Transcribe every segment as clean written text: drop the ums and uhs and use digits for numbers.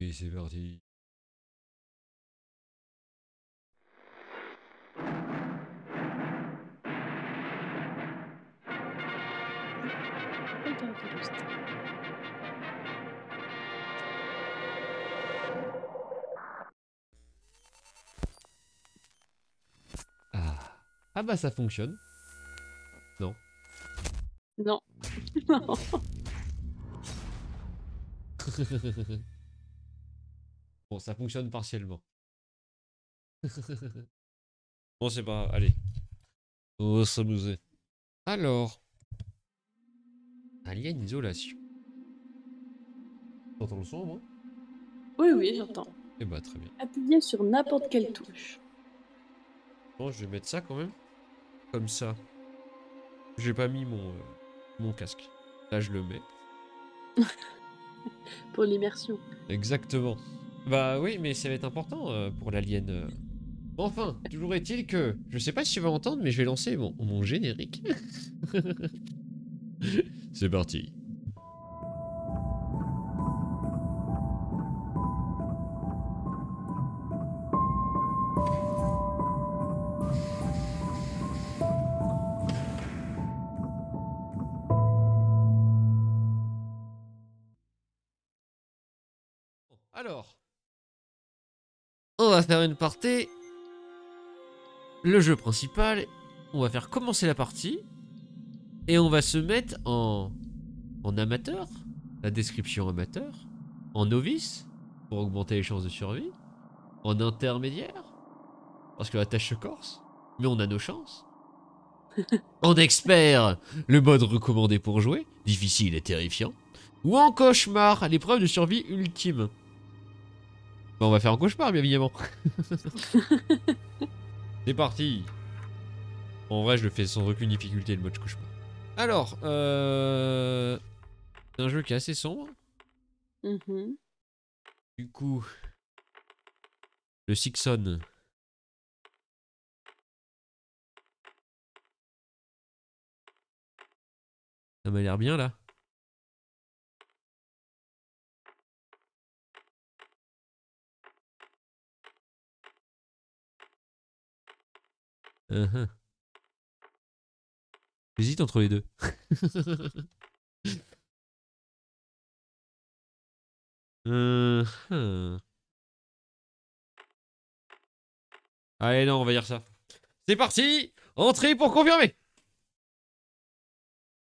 Allez, c'est parti. Regardez le style. Ah. Ah bah ça fonctionne. Non. Non. Non. Bon, ça fonctionne partiellement. Bon, c'est pas... Allez. On va s'amuser. Alors. Alien isolation. T'entends le son, au moins? Oui, oui, j'entends. Eh bah, très bien. Appuyez sur n'importe quelle touche. Bon, je vais mettre ça quand même. Comme ça. J'ai pas mis mon casque. Là, je le mets. Pour l'immersion. Exactement. Bah oui, mais ça va être important pour l'alien. Enfin, toujours est-il que... Je sais pas si tu vas entendre, mais je vais lancer mon générique. C'est parti. Alors, on va faire une partie. Le jeu principal. On va faire commencer la partie. Et on va se mettre en amateur. La description amateur. En novice. Pour augmenter les chances de survie. En intermédiaire. Parce que la tâche se corse. Mais on a nos chances. En expert. Le mode recommandé pour jouer. Difficile et terrifiant. Ou en cauchemar. L'épreuve de survie ultime. Bah, on va faire un cauchemar, bien évidemment. C'est parti. En vrai, je le fais sans aucune difficulté, le mode cauchemar. Alors, c'est un jeu qui est assez sombre. Mhm. Du coup, le Sixon. Ça m'a l'air bien, là. Uh-huh. J'hésite entre les deux. Uh-huh. Allez, non, on va dire ça. C'est parti. Entrée pour confirmer.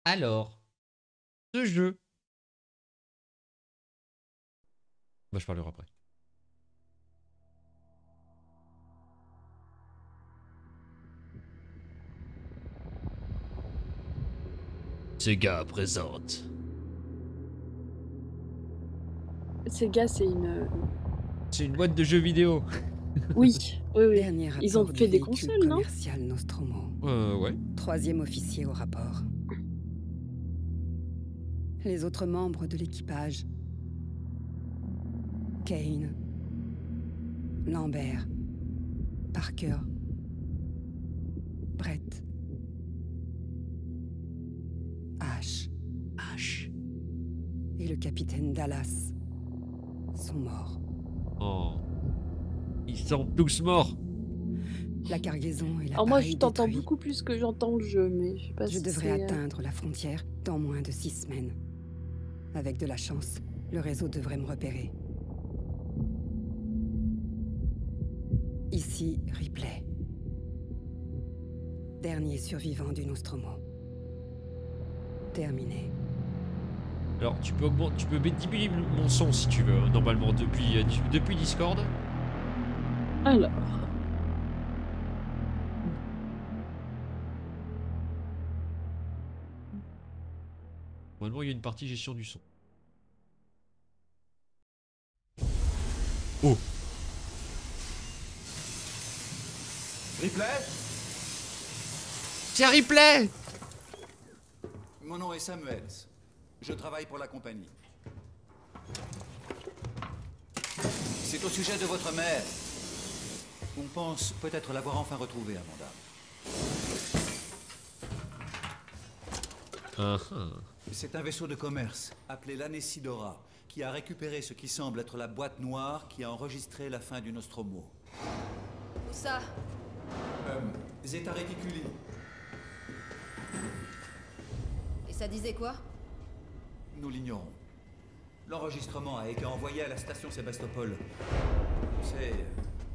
Alors, ce jeu. Bah, je parlerai après. Sega présente. Sega, c'est une... C'est une boîte de jeux vidéo. Oui, oui, oui. Dernier Ils ont rapport fait du des véhicule consoles, non? commercial Nostromo. Ouais. Troisième officier au rapport. Les autres membres de l'équipage. Kane. Lambert. Parker. Brett. Ash. Et le capitaine Dallas sont morts. Oh. Ils sont tous morts. La cargaison et Alors moi, je l'appareil t'entends détruit. beaucoup plus que j'entends le jeu, mais je sais pas Je si devrais c'est... atteindre la frontière dans moins de 6 semaines. Avec de la chance, le réseau devrait me repérer. Ici, Ripley. Dernier survivant du Nostromo. Terminé. Alors, tu peux diminuer mon son si tu veux, normalement, depuis Discord. Alors... Normalement, il y a une partie gestion du son. Oh. Ripley? C'est Ripley. Mon nom est Samuels. Je travaille pour la compagnie. C'est au sujet de votre mère. On pense peut-être l'avoir enfin retrouvée, Amanda. Uh-huh. C'est un vaisseau de commerce, appelé l'Anesidora, qui a récupéré ce qui semble être la boîte noire qui a enregistré la fin du Nostromo. Où ça? Zeta Reticuli. Et ça disait quoi? Nous l'ignorons. L'enregistrement a été envoyé à la station Sébastopol. C'est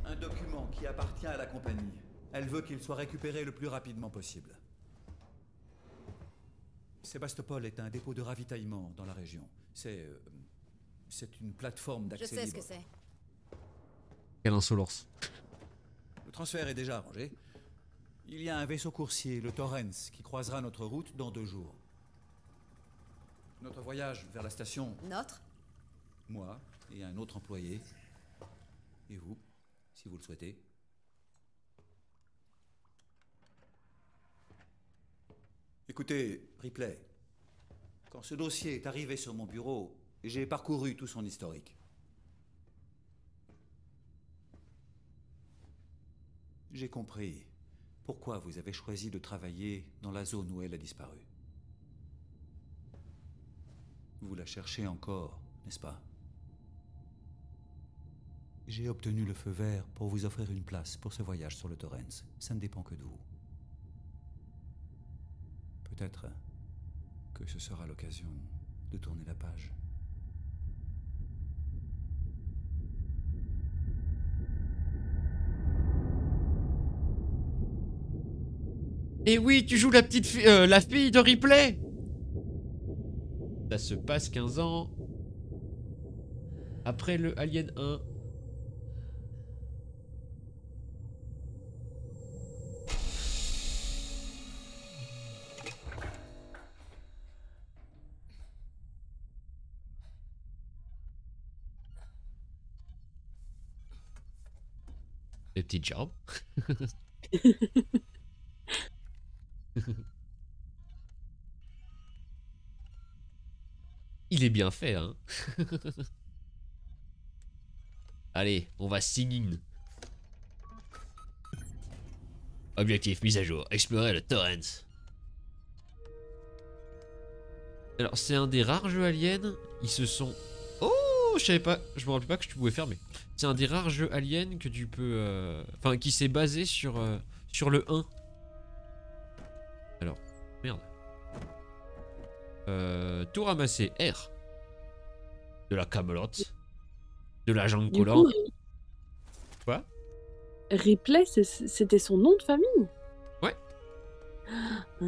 un document qui appartient à la compagnie. Elle veut qu'il soit récupéré le plus rapidement possible. Sébastopol est un dépôt de ravitaillement dans la région. C'est une plateforme Je d'accès sais ce libre. que c'est. Quelle insolence. Le transfert est déjà arrangé. Il y a un vaisseau coursier, le Torrens, qui croisera notre route dans 2 jours. Notre voyage vers la station, Notre? moi et un autre employé, et vous, si vous le souhaitez. Écoutez, Ripley, quand ce dossier est arrivé sur mon bureau, j'ai parcouru tout son historique. J'ai compris pourquoi vous avez choisi de travailler dans la zone où elle a disparu. Vous la cherchez encore, n'est-ce pas? J'ai obtenu le feu vert pour vous offrir une place pour ce voyage sur le Torrens. Ça ne dépend que de vous. Peut-être que ce sera l'occasion de tourner la page. Et oui, tu joues la petite fille, la fille de Ripley. Ça se passe 15 ans après le Alien 1. Des petites jambes. Il est bien fait, hein. Allez, on va singing. Objectif mise à jour. Explorer le Torrens. Alors, c'est un des rares jeux aliens. Ils se sont... Oh, je savais pas. Je me rappelais pas que tu pouvais fermer. C'est un des rares jeux aliens que tu peux... Enfin, qui s'est basé sur le 1. Alors, merde. Tout ramasser. R. De la camelote. De la jambe Du collante. coup, Quoi? Ripley, c'était son nom de famille. Ouais. Ah,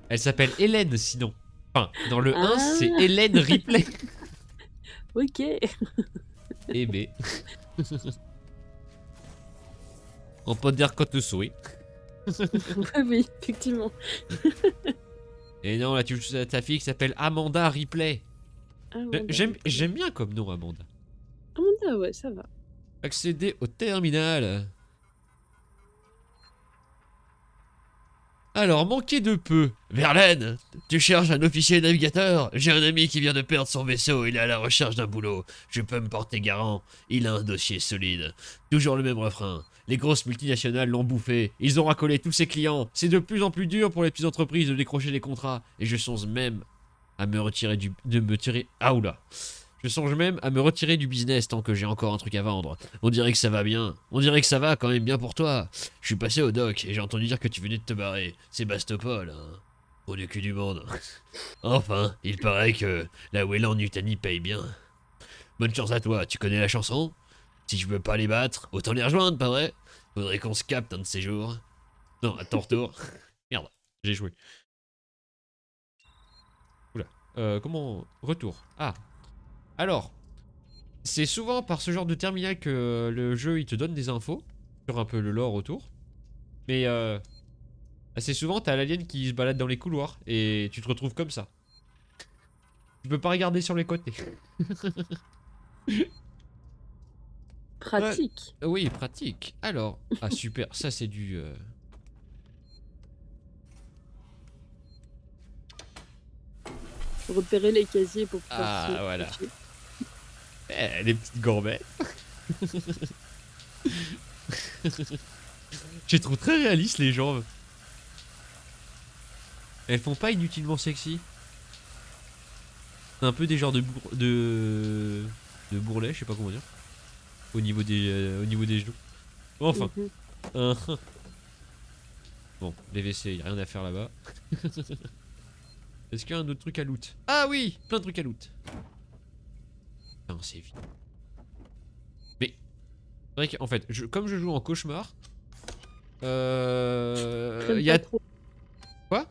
Elle s'appelle Hélène sinon. Enfin, dans le 1, Ah. c'est Hélène Ripley. ok. Eh ben. On peut dire qu'on te souhaite. oui, effectivement. Et non, là, tu joues ta fille qui s'appelle Amanda Ripley. Ah, ouais, J'aime bien comme nom, Amanda. Amanda, ouais, ça va. Accéder au terminal. Alors, manquer de peu. Verlaine, tu cherches un officier navigateur? J'ai un ami qui vient de perdre son vaisseau, il est à la recherche d'un boulot. Je peux me porter garant, il a un dossier solide. Toujours le même refrain. Les grosses multinationales l'ont bouffé, ils ont racolé tous ses clients. C'est de plus en plus dur pour les petites entreprises de décrocher des contrats. Et je songe même à me retirer Ah oula. Je songe même à me retirer du business tant que j'ai encore un truc à vendre. On dirait que ça va bien. On dirait que ça va quand même bien pour toi. Je suis passé au doc et j'ai entendu dire que tu venais de te barrer. Sébastopol, hein. Au du cul du monde. Enfin, il paraît que la Weyland Yutani paye bien. Bonne chance à toi, tu connais la chanson? Si je peux pas les battre, autant les rejoindre, pas vrai? Faudrait qu'on se capte un de ces jours. Non, à ton retour. Merde, j'ai joué. Oula. Comment... Retour. Ah. Alors, c'est souvent par ce genre de terminal que le jeu il te donne des infos sur un peu le lore autour. Mais assez souvent t'as l'alien qui se balade dans les couloirs et tu te retrouves comme ça. Tu peux pas regarder sur les côtés. Pratique. Oui, pratique. Alors, ah super, ça c'est du... Repérer les casiers pour pouvoir Ah, se voilà. cacher. les petites gourmettes. Je les trouve très réalistes les jambes. Elles font pas inutilement sexy. C'est un peu des genres de bourrelets, je sais pas comment dire. Au niveau des genoux. Enfin. Mhm. Hein. Bon, les WC, y'a rien à faire là-bas. Est-ce qu'il y a un autre truc à loot? Ah oui, plein de trucs à loot. Non, c'est vite. Mais, c'est vrai qu'en fait, comme je joue en cauchemar, Traîne y pas a... trop. Quoi?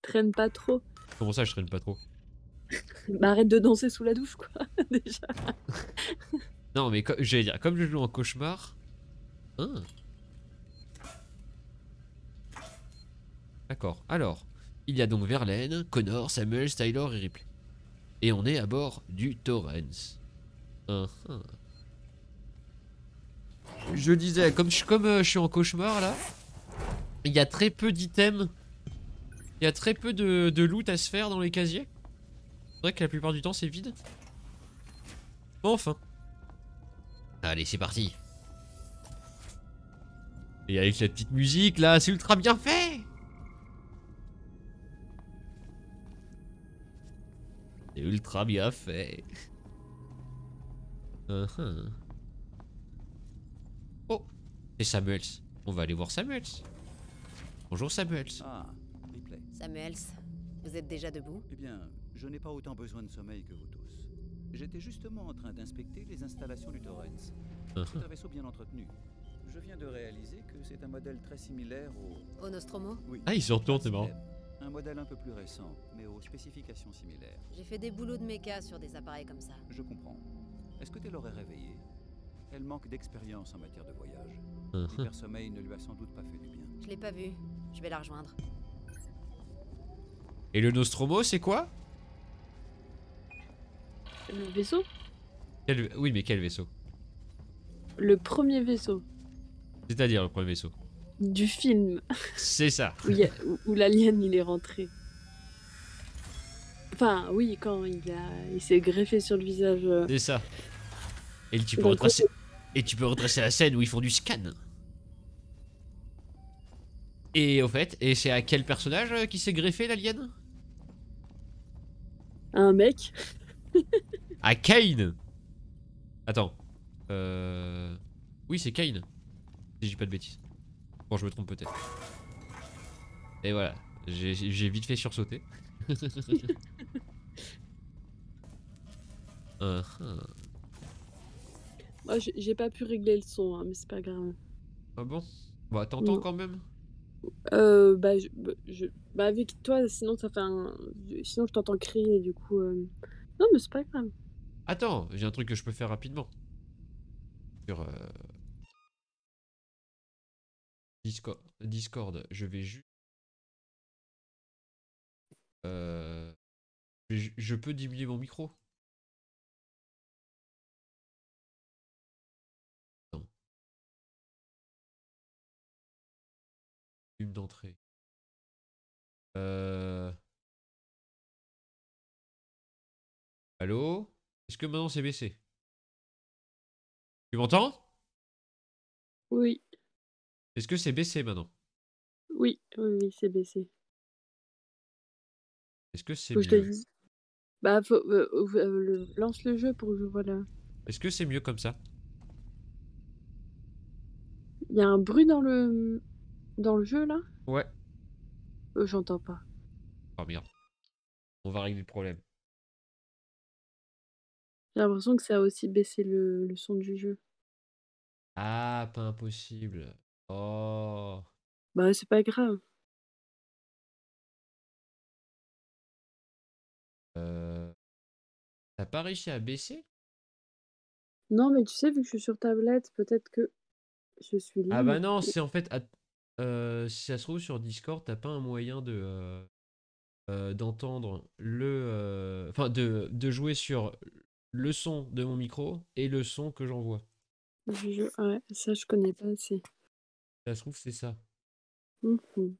Traîne pas trop. Comment ça, je traîne pas trop? Bah arrête de danser sous la douche, quoi, déjà. Non, mais j'allais dire, comme je joue en cauchemar... Hein. D'accord, alors, il y a donc Verlaine, Connor, Samuel, Tyler et Ripley. Et on est à bord du Torrens. Je disais, comme je suis en cauchemar là, il y a très peu d'items. Il y a très peu de loot à se faire dans les casiers. C'est vrai que la plupart du temps c'est vide. Bon, enfin. Allez, c'est parti. Et avec la petite musique là, c'est ultra bien fait. C'est ultra bien fait. Oh, c'est Samuels. On va aller voir Samuels. Bonjour Samuels. Ah, Ripley. Samuels, vous êtes déjà debout? Eh bien, je n'ai pas autant besoin de sommeil que vous tous. J'étais justement en train d'inspecter les installations du Torrens. C'est un vaisseau bien entretenu. Je viens de réaliser que c'est un modèle très similaire au... Au Nostromo? Oui. Ah, il se retourne, c'est marrant. Un modèle un peu plus récent, mais aux spécifications similaires. J'ai fait des boulots de méca sur des appareils comme ça. Je comprends. Est-ce que tu l'aurais réveillée? Elle manque d'expérience en matière de voyage. L'hypersommeil ne lui a sans doute pas fait du bien. Je l'ai pas vue. Je vais la rejoindre. Et le Nostromo, c'est quoi? Le vaisseau? Oui, mais quel vaisseau? Le premier vaisseau C'est-à-dire le premier vaisseau? du film C'est ça. où l'alien il est rentré. Enfin, oui, quand il s'est greffé sur le visage. C'est ça. Et tu peux Donc, retracer... Et tu peux retracer la scène où ils font du scan. Et au fait, et c'est à quel personnage qui s'est greffé l'alien? Un mec. À Kane. Attends. Oui, c'est Kane. Si je dis pas de bêtises. Bon, je me trompe peut-être. Et voilà. J'ai vite fait sursauter. Moi, j'ai pas pu régler le son, hein, mais c'est pas grave. Ah bon? Bah, t'entends Non. quand même? Bah, avec toi, sinon ça fait sinon je t'entends crier, du coup. Non, mais c'est pas grave. Attends, j'ai un truc que je peux faire rapidement. Sur Discord, je vais juste... je peux diminuer mon micro. Non. Une d'entrée. Allô? Est-ce que maintenant c'est baissé? Tu m'entends? Oui, Est-ce que c'est baissé maintenant? oui, oui, oui, c'est baissé. Est-ce que c'est Faut que je te mieux? dise. Bah, lance le jeu pour que je vois là. Est-ce que c'est mieux comme ça? Il y a un bruit dans le jeu là? Ouais. J'entends pas. Oh merde. On va régler le problème. J'ai l'impression que ça a aussi baissé le son du jeu. Ah, pas impossible. Oh. Bah, c'est pas grave. T'as pas réussi à baisser? Non, mais tu sais, vu que je suis sur tablette, peut-être que je suis Ah bah libre. non, c'est en fait... si ça se trouve sur Discord, t'as pas un moyen d'entendre le... Enfin, de jouer sur le son de mon micro et le son que j'envoie. Ouais, ça, je connais pas assez. Ça se trouve, c'est ça. Mhm.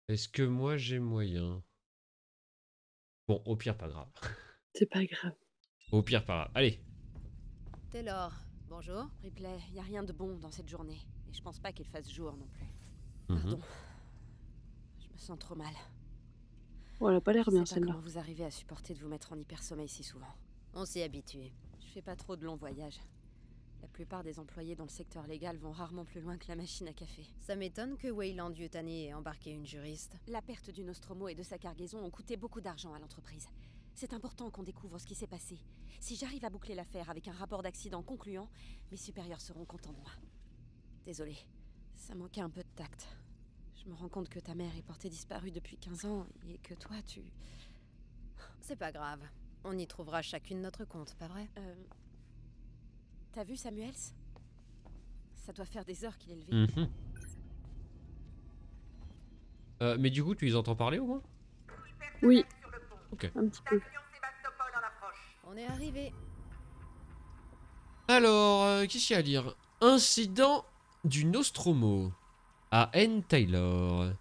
Est-ce que moi j'ai moyen? Bon, au pire, pas grave. C'est pas grave. Au pire, pas grave. Allez. Taylor, bonjour. Ripley, y a rien de bon dans cette journée. Et je pense pas qu'il fasse jour non plus. Mhm. Pardon. me sens trop mal. Oh, elle a pas l'air Je bien sais pas celle-là. comment vous arrivez à supporter de vous mettre en hypersommeil si souvent. On s'y habitue. Je fais pas trop de longs voyages. La plupart des employés dans le secteur légal vont rarement plus loin que la machine à café. Ça m'étonne que Weyland Yutani ait embarqué une juriste. La perte du Nostromo et de sa cargaison ont coûté beaucoup d'argent à l'entreprise. C'est important qu'on découvre ce qui s'est passé. Si j'arrive à boucler l'affaire avec un rapport d'accident concluant, mes supérieurs seront contents de moi. Désolée, ça manquait un peu de tact. Je me rends compte que ta mère est portée disparue depuis 15 ans et que toi, tu... C'est pas grave. On y trouvera chacune notre compte, pas vrai? T'as vu Samuels? Ça doit faire des heures qu'il est levé. Mhm. Mais du coup, tu les entends parler au moins? Oui. Ok. Un petit peu. On est arrivé. Alors, qu'est-ce qu'il y a à lire? Incident du Nostromo. À N. Taylor.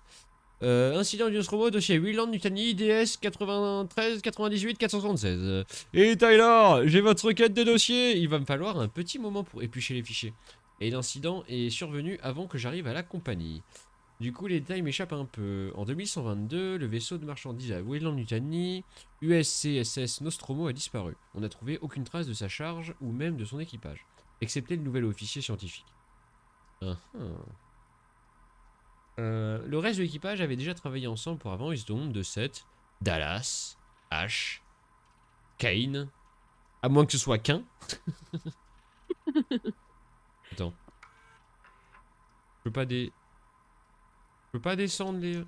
Incident du Nostromo, dossier Weyland Yutani, DS 93 98 476. Et Taylor, j'ai votre requête de dossier. Il va me falloir un petit moment pour éplucher les fichiers. Et l'incident est survenu avant que j'arrive à la compagnie. Du coup, les détails m'échappent un peu. En 2122, le vaisseau de marchandises à Weyland Yutani, USCSS Nostromo, a disparu. On n'a trouvé aucune trace de sa charge ou même de son équipage, excepté le nouvel officier scientifique. Le reste de l'équipage avait déjà travaillé ensemble pour avant. Ils se nomment de 7. Dallas, Ash, Kane. À moins que ce soit qu'un. Attends. Je peux pas descendre les...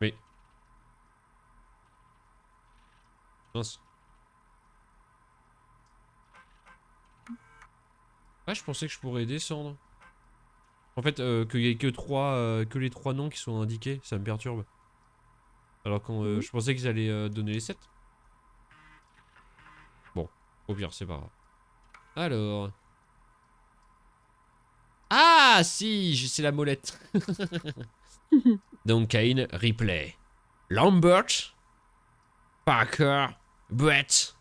Mais... Mince. Ah, je pensais que je pourrais descendre. En fait, qu'il y ait que les 3 noms qui sont indiqués, ça me perturbe. Alors que je pensais qu'ils allaient donner les 7. Bon, au pire, c'est pas grave. Alors... Ah, si, c'est la molette. Donc, Kane, Ripley, Lambert, Parker, Brett.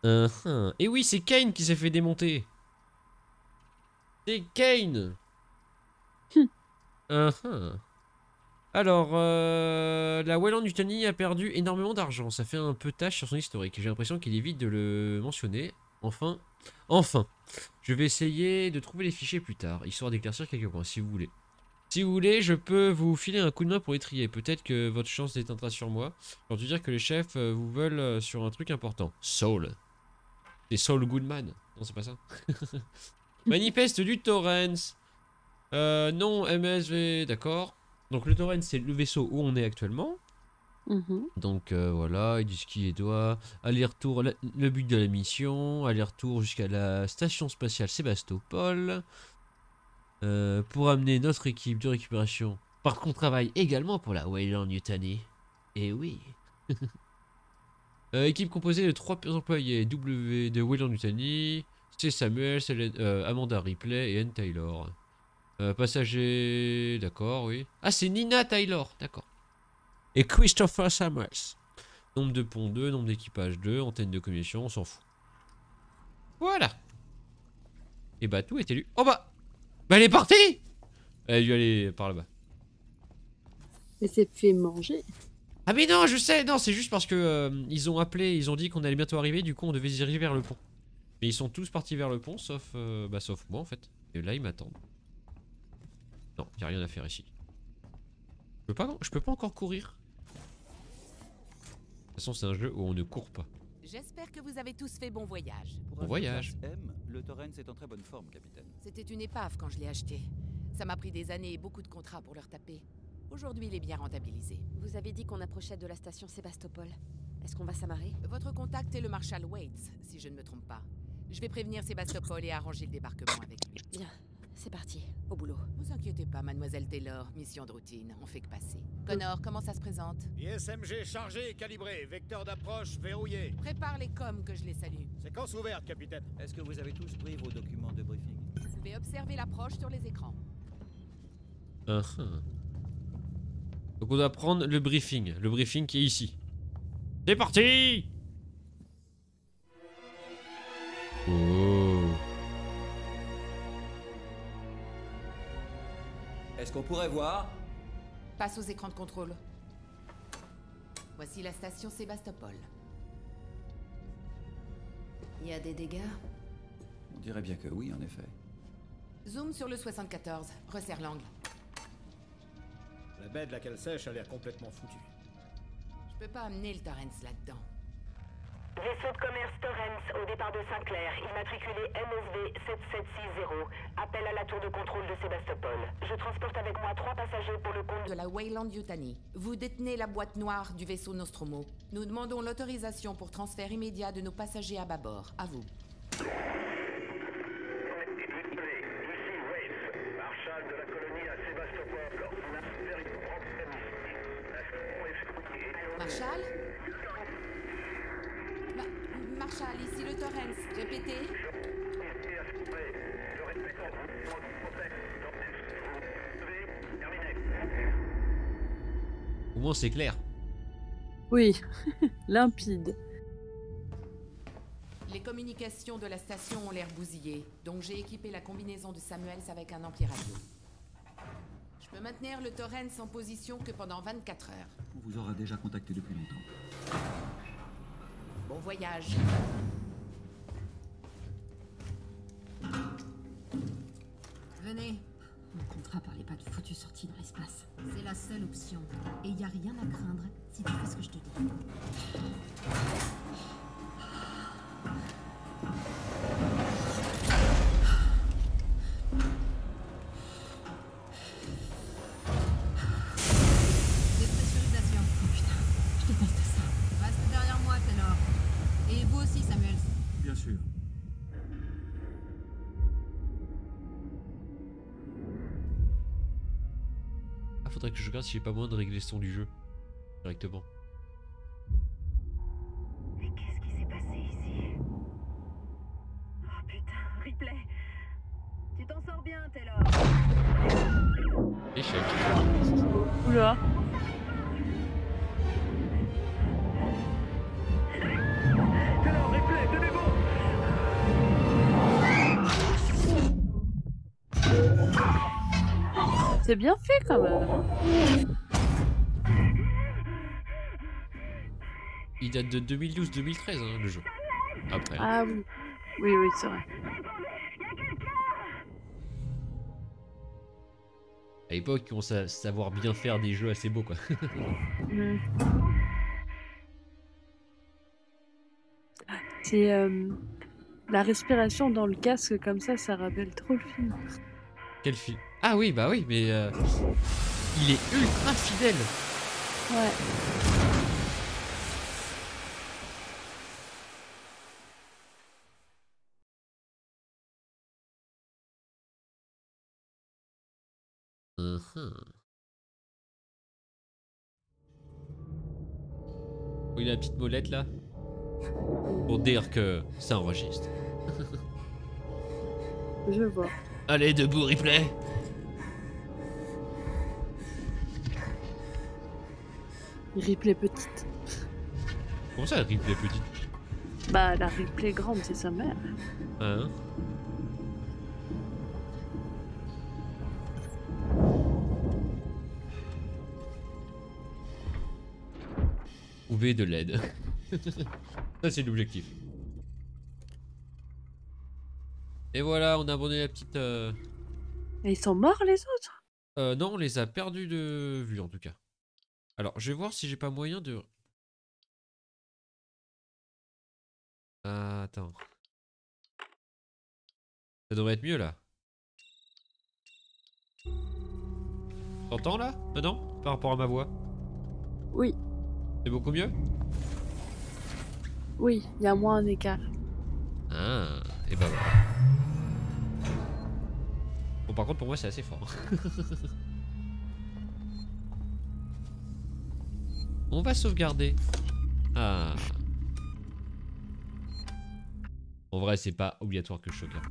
Et oui, c'est Kane qui s'est fait démonter. C'est Kane. Alors, la Weyland Yutani a perdu énormément d'argent. Ça fait un peu tâche sur son historique. J'ai l'impression qu'il évite de le mentionner. Enfin, je vais essayer de trouver les fichiers plus tard, histoire d'éclaircir quelques points, si vous voulez. Si vous voulez, je peux vous filer un coup de main pour les trier. Peut-être que votre chance déteindra sur moi. Pour te dire que les chefs vous veulent sur un truc important. Saul. C'est Saul Goodman. Non, c'est pas ça. Manifeste du Torrens. Non, MSV, d'accord. Donc le Torrens, c'est le vaisseau où on est actuellement. Donc voilà, ils disent qui doit. Aller-retour, le but de la mission. Aller-retour jusqu'à la station spatiale Sébastopol. Pour amener notre équipe de récupération. Par contre, on travaille également pour la Weyland Yutani. Et oui. Équipe composée de 3 employés W de Weyland Yutani. C'est Samuel, Amanda Ripley et Ann Taylor. Passager, d'accord, oui. Ah, c'est Nina Taylor, d'accord. Et Christopher Samuels. Nombre de ponts 2, nombre d'équipage 2, antenne de communication, on s'en fout. Voilà. Et bah tout est élu. Oh bah elle est partie. Elle a dû aller par là-bas. Elle s'est fait manger. Ah mais non, je sais, non, c'est juste parce que ils ont appelé, ils ont dit qu'on allait bientôt arriver, du coup on devait se diriger vers le pont. Mais ils sont tous partis vers le pont, sauf moi en fait. Et là ils m'attendent. Non, y a rien à faire ici. Je peux pas encore courir. De toute façon, c'est un jeu où on ne court pas. J'espère que vous avez tous fait bon voyage. Pour Bon un voyage. classe M, le Torrens est en très bonne forme, capitaine. C'était une épave quand je l'ai acheté. Ça m'a pris des années et beaucoup de contrats pour le retaper. Aujourd'hui, il est bien rentabilisé. Vous avez dit qu'on approchait de la station Sébastopol. Est-ce qu'on va s'amarrer? Votre contact est le Marshal Waits, si je ne me trompe pas. Je vais prévenir Sébastopol et arranger le débarquement avec lui. Bien, c'est parti, au boulot. Vous inquiétez pas, mademoiselle Taylor, mission de routine, on fait que passer. Connor, comment ça se présente? ISMG chargé et calibré, vecteur d'approche verrouillé. Prépare les coms que je les salue. Séquence ouverte, capitaine. Est-ce que vous avez tous pris vos documents de briefing? Vous pouvez observer l'approche sur les écrans. Donc on doit prendre le briefing qui est ici. C'est parti. Oh. Est-ce qu'on pourrait voir? Passe aux écrans de contrôle. Voici la station Sébastopol. Il y a des dégâts? On dirait bien que oui, en effet. Zoom sur le 74. Resserre l'angle. La baie de laquelle sèche a l'air complètement foutue. Je peux pas amener le Torrens là-dedans. Vaisseau de commerce Torrens au départ de Saint-Clair, immatriculé MSV 7760. Appel à la tour de contrôle de Sébastopol. Je transporte avec moi 3 passagers pour le compte De la Weyland Yutani. Vous détenez la boîte noire du vaisseau Nostromo. Nous demandons l'autorisation pour transfert immédiat de nos passagers à bâbord. À vous. Marshal de la colonie à Sébastopol. On a fait une problème ici. Marshall Marshall, ici le Torrens. Répétez. Au moins c'est clair. Oui, limpide. Les communications de la station ont l'air bousillées, donc j'ai équipé la combinaison de Samuels avec un ampli radio. Je peux maintenir le Torrens en position que pendant 24 heures. On vous aura déjà contacté depuis longtemps. Bon voyage. Venez. Mon contrat parlait pas de foutue sortie dans l'espace. C'est la seule option. Et y a rien à craindre si tu fais ce que je te dis. Dépressurisation. Oh putain, je déteste ça. Reste derrière moi, Taylor. Et vous aussi, Samuels. Bien sûr. Ah, faudrait que je regarde si j'ai pas moyen de régler le son du jeu directement. Mais qu'est-ce qui s'est passé ici? Oh putain, Ripley. Tu t'en sors bien, Taylor. Échec. Oula. Taylor, Ripley, tenez bon. C'est bien fait quand même. Il date de 2012-2013 hein, le jeu. Après. Ah oui. Oui, oui, c'est vrai. À l'époque, on savait savoir bien faire des jeux assez beaux quoi. Mm. C'est la respiration dans le casque comme ça rappelle trop le film. Quel film? Ah oui, bah oui, mais il est ultra fidèle. Ouais. Oui, la petite molette là. Pour dire que ça enregistre. Je vois. Allez, debout, Ripley. Ripley petite. Comment ça, Ripley petite? Bah, la Ripley grande, c'est sa mère. Hein? Trouver de l'aide. Ça, c'est l'objectif. Et voilà, on a abandonné la petite... Et ils sont morts, les autres? Non, on les a perdus de vue, en tout cas. Alors, je vais voir si j'ai pas moyen de... Attends. Ça devrait être mieux, là. T'entends, là? Non? Par rapport à ma voix? Oui. C'est beaucoup mieux? Oui, il y a moins un écart. Ah, et bah voilà. Bon, par contre, pour moi, c'est assez fort. On va sauvegarder. Ah. En vrai, c'est pas obligatoire que je sauvegarde.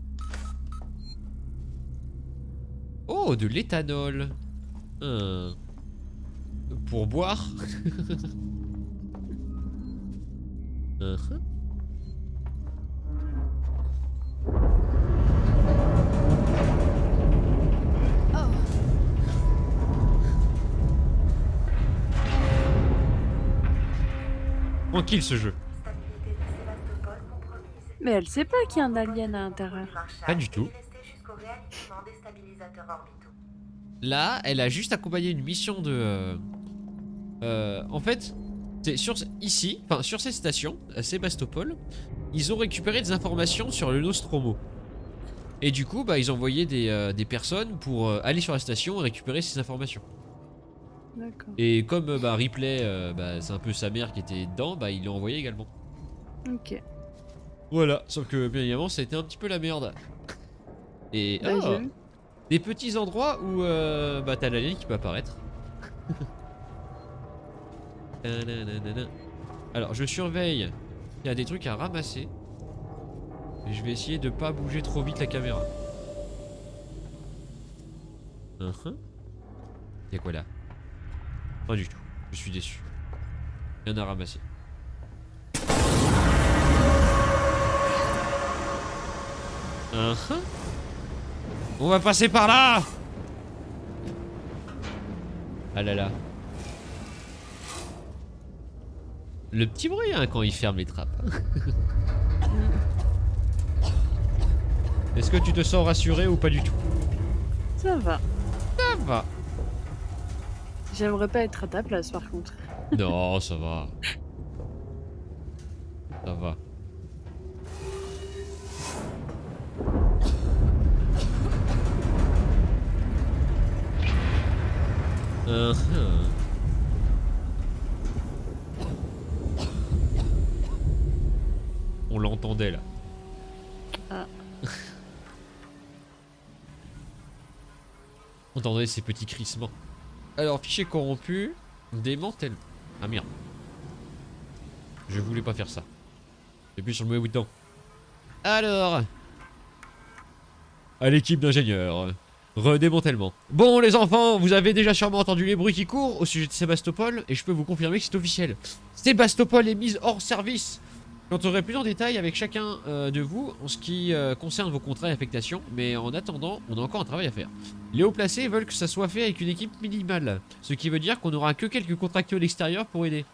Oh, de l'éthanol. Pour boire. Tranquille ce jeu. Mais elle sait pas qu'il y a un alien à l'intérieur. Pas du tout. Là, elle a juste accompagné une mission de... en fait, c'est sur ici, enfin sur cette station, à Sébastopol, ils ont récupéré des informations sur le Nostromo. Et du coup, bah, ils ont envoyé des personnes pour aller sur la station et récupérer ces informations. D'accord. Et comme bah, Ripley, bah, c'est un peu sa mère qui était dedans, bah, il l'a envoyé également. Ok. Voilà, sauf que bien évidemment, ça a été un petit peu la merde. Et Bah, oh, des petits endroits où bah, t'as l'alien qui peut apparaître. Alors, je surveille. Il y a des trucs à ramasser. Et je vais essayer de pas bouger trop vite la caméra. Y'a quoi là? Pas du tout. Je suis déçu. Rien à ramasser. On va passer par là. Ah là là. Le petit bruit hein, quand il ferme les trappes. Est-ce que tu te sens rassuré ou pas du tout? Ça va. Ça va. J'aimerais pas être à ta place par contre. Non, ça va. Ça va. On l'entendait là. Ah. On entendait ces petits crissements. Alors, fichier corrompu, démantèlement. Ah merde. Je voulais pas faire ça. J'ai plus sur le mauvais bouton. Alors. À l'équipe d'ingénieurs. Redémantèlement. Bon les enfants, vous avez déjà sûrement entendu les bruits qui courent au sujet de Sébastopol et je peux vous confirmer que c'est officiel. Sébastopol est mise hors service. J'entrerai plus en détail avec chacun de vous en ce qui concerne vos contrats et affectations, mais en attendant, on a encore un travail à faire. Les hauts placés veulent que ça soit fait avec une équipe minimale, ce qui veut dire qu'on n'aura que quelques contractuels extérieurs pour aider.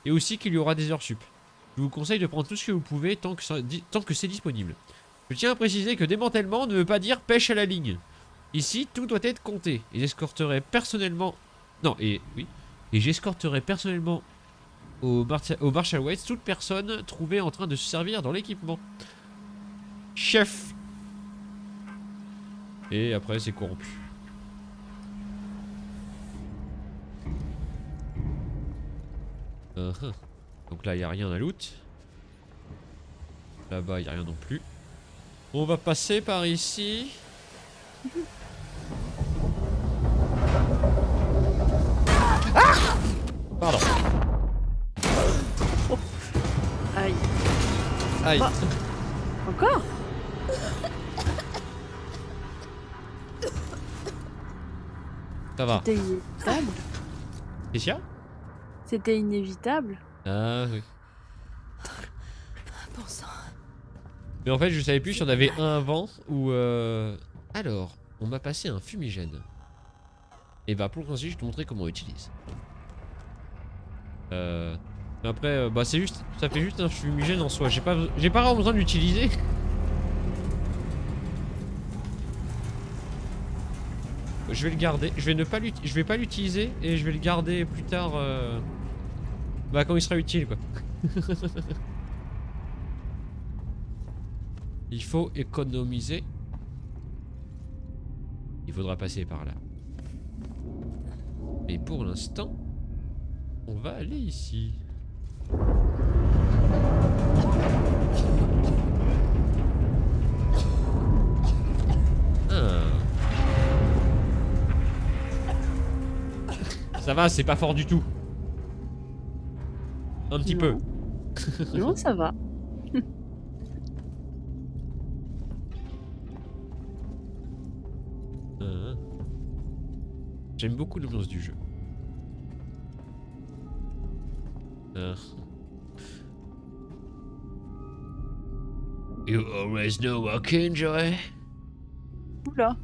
Et aussi qu'il y aura des heures sup. Je vous conseille de prendre tout ce que vous pouvez tant que c'est disponible. Je tiens à préciser que démantèlement ne veut pas dire pêche à la ligne. Ici, tout doit être compté, et j'escorterai personnellement... Non, et oui. Et j'escorterai personnellement au Marshal Waits toute personne trouvée en train de se servir dans l'équipement. Chef. Et après, c'est corrompu. Donc là, il n'y a rien à loot. Là-bas, il n'y a rien non plus. On va passer par ici. Ah! Pardon. Aïe. Aïe. Ah. Encore? Ça va. C'était inévitable. Qu'est-ce qu'il y a? C'était inévitable. Ah oui. Bon sang. Mais en fait, je savais plus si on avait un avant ou Alors, on m'a passé un fumigène. Et bah pour l'instant, je vais te montrer comment on utilise. Mais après, bah c'est juste, ça fait juste un fumigène en soi. J'ai pas vraiment besoin de l'utiliser. Je vais le garder. Je vais pas l'utiliser et je vais le garder plus tard. Bah quand il sera utile quoi. Il faut économiser. Il faudra passer par là. Mais pour l'instant, on va aller ici. Ah. Ça va, c'est pas fort du tout. Un petit peu. Non, ça va. J'aime beaucoup l'ambiance du jeu. You always know what I enjoy. Oula.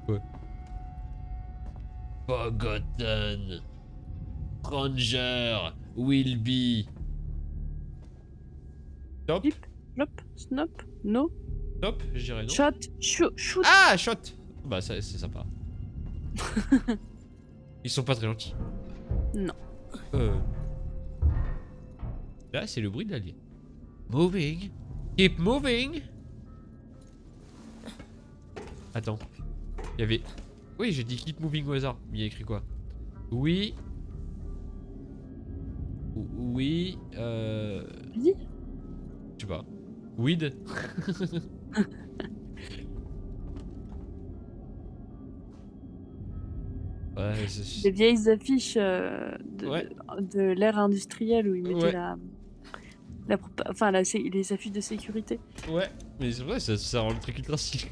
Ouais. Forgotten. stranger will be. Top. Flip, flop, snop, no. Top, je dirais non. Shot, shoot. Ah, shot. Bah ça c'est sympa. Ils sont pas très gentils. Non. Là c'est le bruit d'alien. Moving. Keep moving. Attends. Il y avait... Oui, j'ai dit keep moving au hasard. Mais il y a écrit quoi? Oui. Oui. Dis. Je sais pas. Weed. Ouais, des vieilles affiches de l'ère industrielle où ils mettaient les affiches de sécurité. Ouais, mais c'est vrai, ça rend le truc ultra stylé.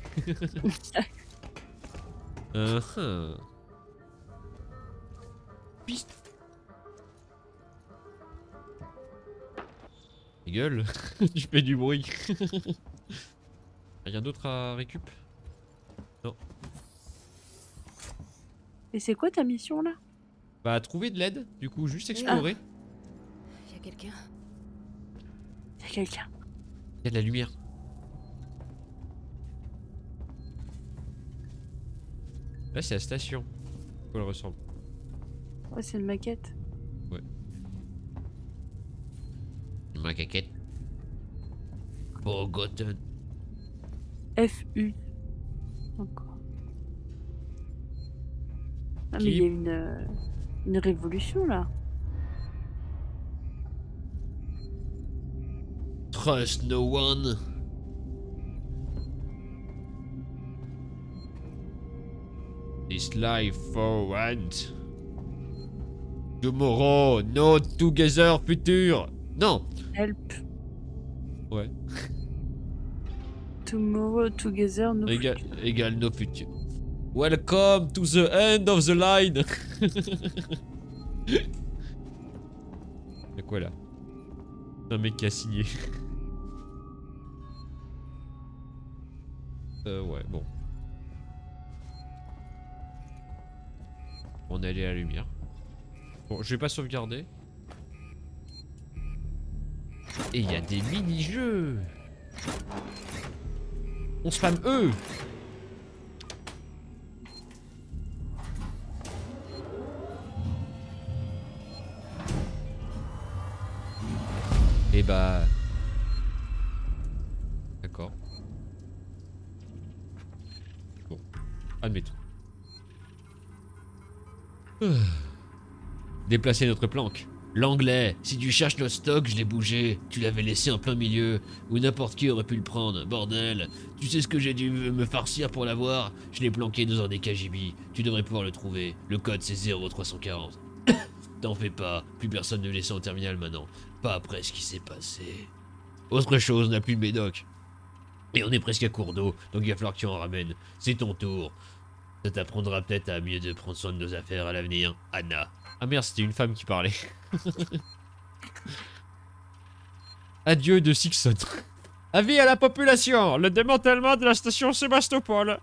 Piste. Gueule, tu fais du bruit. Rien d'autre à récup? Non. Et c'est quoi ta mission là? Bah trouver de l'aide, du coup juste explorer. Y'a quelqu'un. Y'a quelqu'un. Y'a de la lumière. Là c'est la station. À quoi elle ressemble? Ouais, c'est une maquette. Ouais. Une maquette. Forgotten. FU. Encore. Ah mais il y a une révolution là. Trust no one. This life for rent. Tomorrow, not together, futur. Non. Help. Ouais. Tomorrow, together, no future. Égal no future. Welcome to the end of the line. Y'a quoi là? Un mec qui a signé. Ouais, bon. On est allé à la lumière. Bon, je vais pas sauvegarder. Et il y a des mini-jeux. On spam eux. Et bah... D'accord. Bon, admettons. Déplacer notre planque. L'anglais, si tu cherches notre stock, je l'ai bougé. Tu l'avais laissé en plein milieu. Ou n'importe qui aurait pu le prendre. Bordel. Tu sais ce que j'ai dû me farcir pour l'avoir? Je l'ai planqué dans un des KGB. Tu devrais pouvoir le trouver. Le code c'est 0340. T'en fais pas. Plus personne ne laisse en terminal maintenant. Pas après ce qui s'est passé. Autre chose, on n'a plus de médoc. Et on est presque à court d'eau, donc il va falloir que tu en ramènes. C'est ton tour. Ça t'apprendra peut-être à mieux de prendre soin de nos affaires à l'avenir, Anna. Ah merde, c'était une femme qui parlait. Adieu de Sixon. Avis à la population, le démantèlement de la station Sébastopol.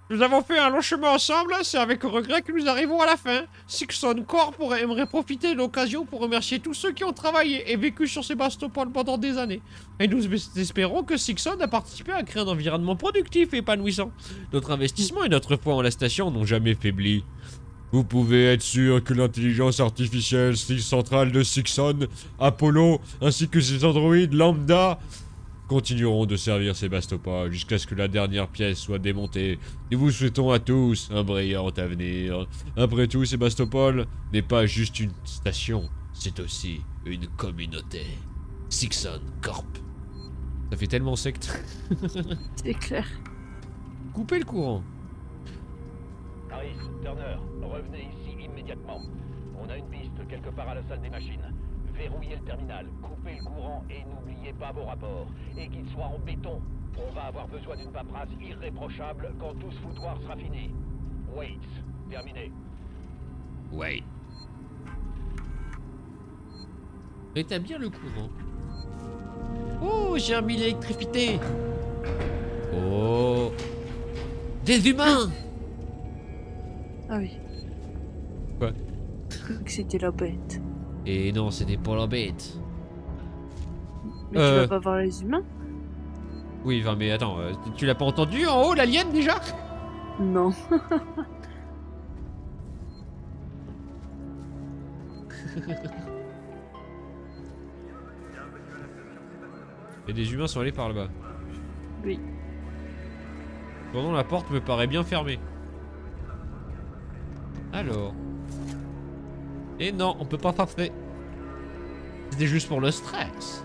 Nous avons fait un long chemin ensemble, c'est avec regret que nous arrivons à la fin. Sixon Corp aimerait profiter de l'occasion pour remercier tous ceux qui ont travaillé et vécu sur Sébastopol pendant des années. Et nous espérons que Sixon a participé à créer un environnement productif et épanouissant. Notre investissement et notre foi en la station n'ont jamais faibli. Vous pouvez être sûr que l'intelligence artificielle centrale de Sixon, Apollo, ainsi que ses androïdes lambda continueront de servir Sébastopol jusqu'à ce que la dernière pièce soit démontée. Nous vous souhaitons à tous un brillant avenir. Après tout, Sébastopol n'est pas juste une station, c'est aussi une communauté. Sixon Corp. Ça fait tellement secte. C'est clair. Coupez le courant. Harris, Turner, revenez ici immédiatement. On a une piste quelque part à la salle des machines. Verrouillez le terminal, coupez le courant et n'oubliez pas vos rapports. Et qu'ils soient en béton. On va avoir besoin d'une paperasse irréprochable quand tout ce foutoir sera fini. Wait, terminé. Ouais. Rétablir le courant. Oh, j'ai remis l'électricité. Oh. Des humains. Ah oui. Quoi? Que c'était la bête. Et non, c'était pas la bête. Mais tu vas pas voir les humains? Oui, enfin, mais attends, tu l'as pas entendu en haut, l'alien déjà? Non. Et des humains sont allés par là-bas. Oui. Cependant, la porte me paraît bien fermée. Alors. Et non, on peut pas passer. C'était juste pour le stress.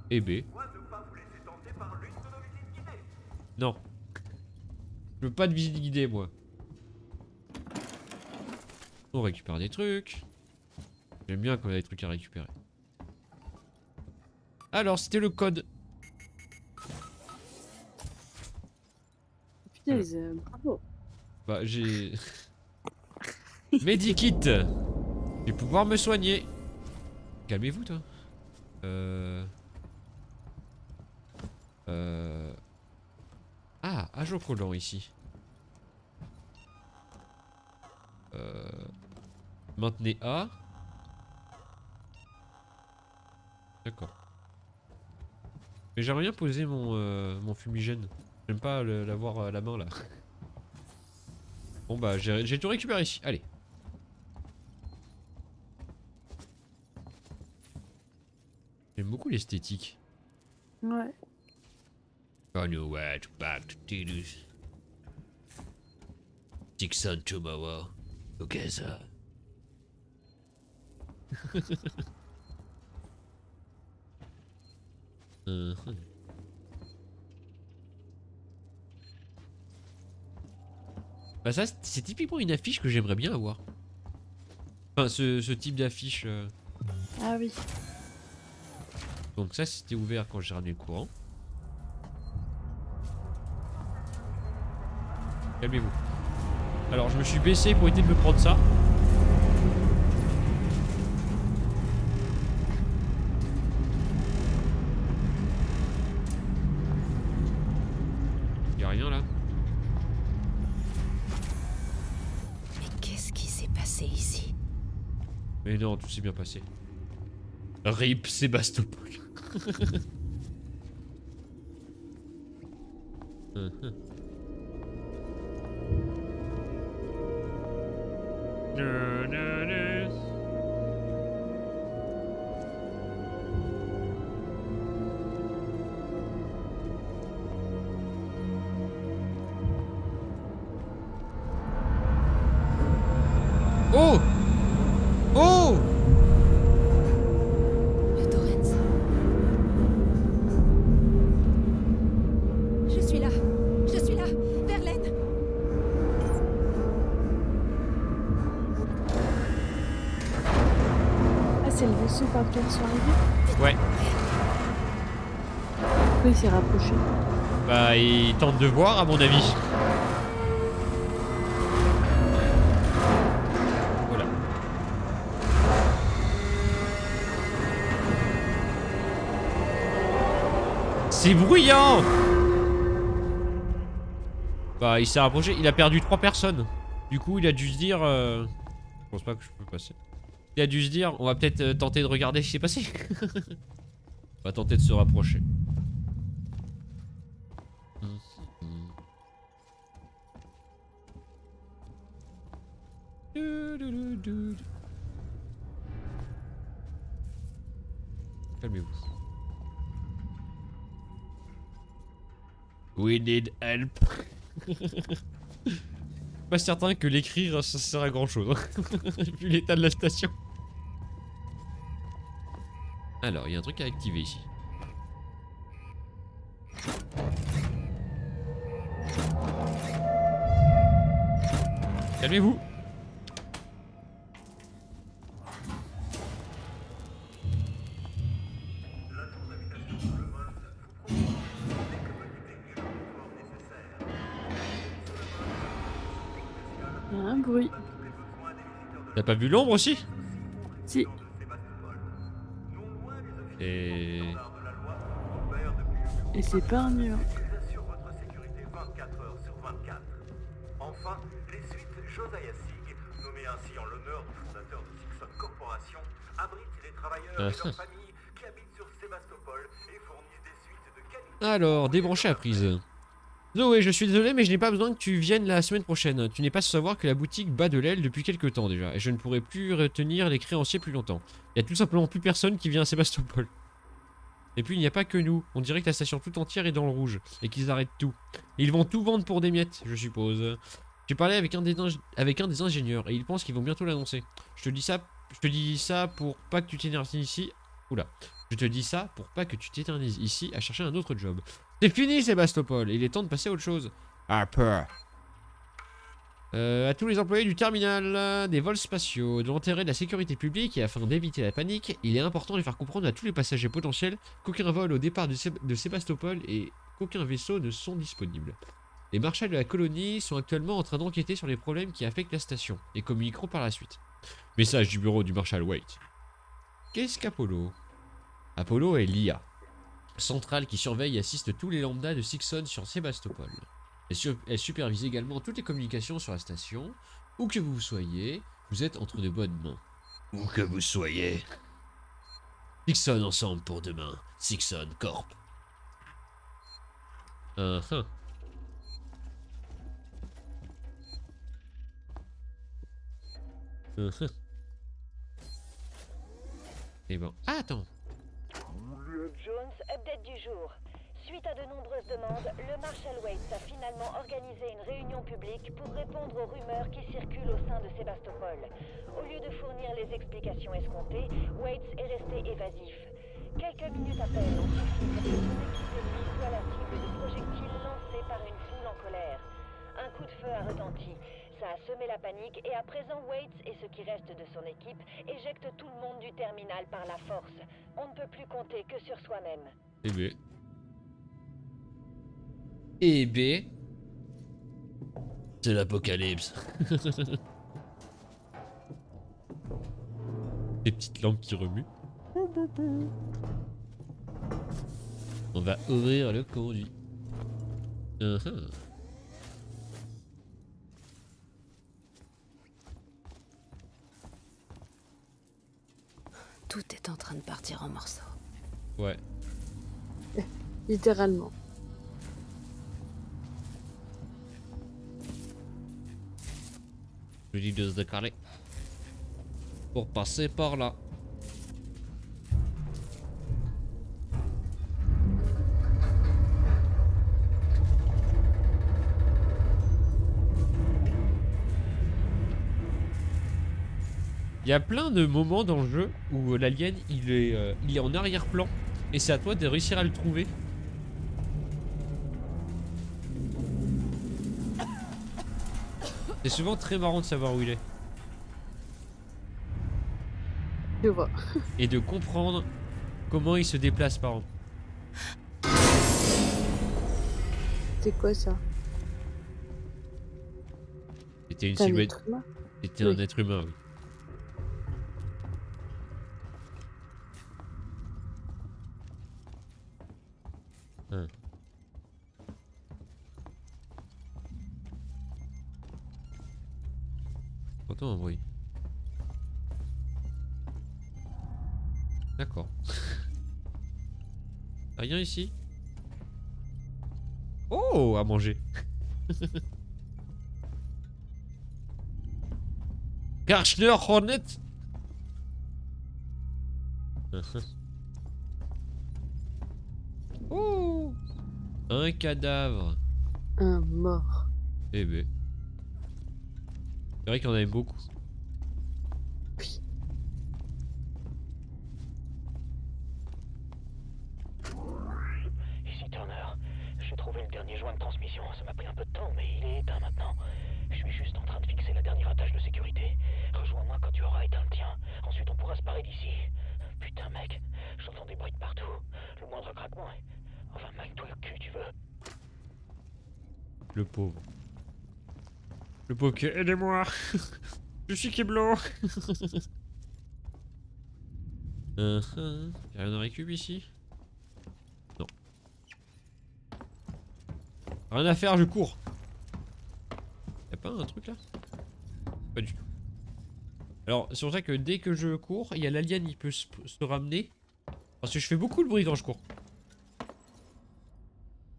Et B. Non. Je veux pas de visite guidée, moi. On récupère des trucs. J'aime bien quand il y a des trucs à récupérer. Alors, c'était le code. Putain, bravo. Bah, j'ai... Medikit. Je vais pouvoir me soigner. Calmez-vous, toi. Ah, agent collant ici. Maintenez A. D'accord. Mais j'aimerais bien poser mon fumigène. J'aime pas l'avoir à la main là. Bon bah j'ai tout récupéré ici. Allez. J'aime beaucoup l'esthétique. Ouais. On your way back to Tidus. 6 tomorrow. Together. Bah ça c'est typiquement une affiche que j'aimerais bien avoir. Enfin ce type d'affiche. Ah oui. Donc ça c'était ouvert quand j'ai ramené le courant. Calmez-vous. Alors je me suis baissé pour éviter de me prendre ça. Y'a rien là. Mais qu'est-ce qui s'est passé ici? Mais non, tout s'est bien passé. RIP Sébastopol. Oh! Oh! Le Torrens. Je suis là. Je suis là. Verlaine. Ah, c'est le vaisseau par lequel ils sont arrivés? Ouais. Pourquoi il s'est rapproché? Bah, il tente de voir, à mon avis. Voilà. C'est bruyant! Bah, il s'est rapproché. Il a perdu 3 personnes. Du coup, il a dû se dire... Je pense pas que je peux passer. Il a dû se dire, on va peut-être tenter de regarder ce qui s'est passé. On va tenter de se rapprocher. Calmez-vous. We need help. Pas certain que l'écrire ça sert à grand chose. Vu l'état de la station. Alors, il y a un truc à activer ici. Calmez-vous. Il y a un bruit. T'as pas vu l'ombre aussi? Si. Et... Et c'est pas un mur. Enfin, les suites Josiah Sig, nommé ainsi en l'honneur du fondateur de Sixon Corporation, abritent les travailleurs et leurs familles qui habitent sur Sébastopol et fournissent des suites de qualité. Alors, débrancher la prise. Zoé, je suis désolé, mais je n'ai pas besoin que tu viennes la semaine prochaine. Tu n'es pas sans savoir que la boutique bat de l'aile depuis quelques temps déjà, et je ne pourrai plus retenir les créanciers plus longtemps. Il y a tout simplement plus personne qui vient à Sébastopol. Et puis il n'y a pas que nous, on dirait que la station tout entière est dans le rouge, et qu'ils arrêtent tout. Et ils vont tout vendre pour des miettes, je suppose. J'ai parlé avec un des ingénieurs, et ils pensent qu'ils vont bientôt l'annoncer. Je te dis ça pour pas que tu t'éternises ici. Oula. Je te dis ça pour pas que tu t'éternises ici à chercher un autre job. C'est fini Sébastopol, il est temps de passer à autre chose. Ah peur. À tous les employés du terminal, des vols spatiaux, de l'intérêt de la sécurité publique et afin d'éviter la panique, il est important de faire comprendre à tous les passagers potentiels qu'aucun vol au départ de Sébastopol et qu'aucun vaisseau ne sont disponibles. Les marshals de la colonie sont actuellement en train d'enquêter sur les problèmes qui affectent la station et communiqueront par la suite. Message du bureau du marshal Waite. Qu'est-ce qu'Apollo? Apollo est l'IA centrale qui surveille et assiste tous les lambdas de Sixon sur Sébastopol. Elle supervise également toutes les communications sur la station. Où que vous soyez, vous êtes entre de bonnes mains. Où que vous soyez. Sixon ensemble pour demain. Sixon Corp. Et bon. Ah, attends. Jones, update du jour. Suite à de nombreuses demandes, le Marshal Waite a finalement organisé une réunion publique pour répondre aux rumeurs qui circulent au sein de Sébastopol. Au lieu de fournir les explications escomptées, Waite est resté évasif. Quelques minutes à peine ont suffi pour que son équipe de nuit soit la cible de projectiles lancés par une foule en colère. Un coup de feu a retenti. Ça a semé la panique et à présent Waite et ce qui reste de son équipe éjectent tout le monde du terminal par la force. On ne peut plus compter que sur soi-même. Eh ben. Eh ben. C'est l'apocalypse. Les petites lampes qui remuent. On va ouvrir le conduit. Tout est en train de partir en morceaux. Ouais. Littéralement. Je dis de se décaler. Pour passer par là. Il y a plein de moments dans le jeu où l'alien il est en arrière-plan et c'est à toi de réussir à le trouver. C'est souvent très marrant de savoir où il est. Je vois. Et de comprendre comment il se déplace par exemple. C'est quoi ça? C'était une C'est un silhouette. être humain? C'était Oui. un être humain, oui. Entends un bruit. D'accord. Rien ici. Oh, à manger. Karchner Hornet. Oh, un cadavre. Un mort. Eh ben. C'est vrai qu'il y en avait beaucoup. Oui. Ici Turner. J'ai trouvé le dernier joint de transmission. Ça m'a pris un peu de temps, mais il est éteint maintenant. Je suis juste en train de fixer la dernière attache de sécurité. Rejoins-moi quand tu auras éteint le tien. Ensuite, on pourra se parer d'ici. Putain, mec, j'entends des bruits de partout. Le moindre craquement est... Enfin, maille-toi le cul, tu veux. Le pauvre. Le pauvre que... Aidez-moi. Je suis Keblo. Y'a rien à récup ici? Non. Rien à faire, je cours. Y'a pas un truc là? Pas du tout. Alors, c'est pour ça que dès que je cours, il y a l'alien, il peut se ramener. Parce que je fais beaucoup de bruit quand je cours.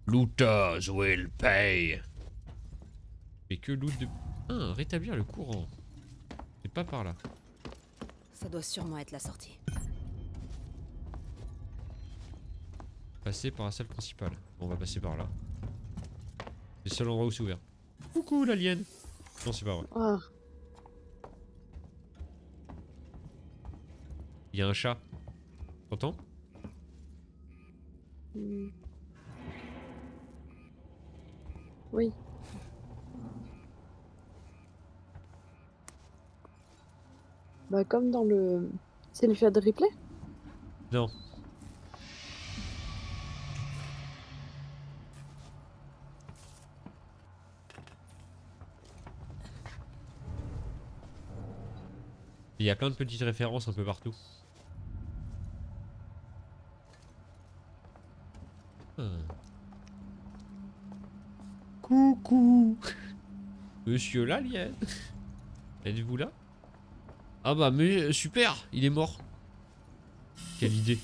Looters will pay. Mais que loot de... Ah, rétablir le courant. C'est pas par là. Ça doit sûrement être la sortie. Passer par la salle principale. Bon, on va passer par là. C'est le seul endroit où c'est ouvert. Coucou l'alien. Non, c'est pas vrai. Ah. Il y a un chat. T'entends? Oui. Bah comme dans le... C'est le chat de Ripley? Non. Il y a plein de petites références un peu partout. Coucou. Monsieur l'alien. Êtes-vous là? Ah bah mais super, il est mort. Quelle idée.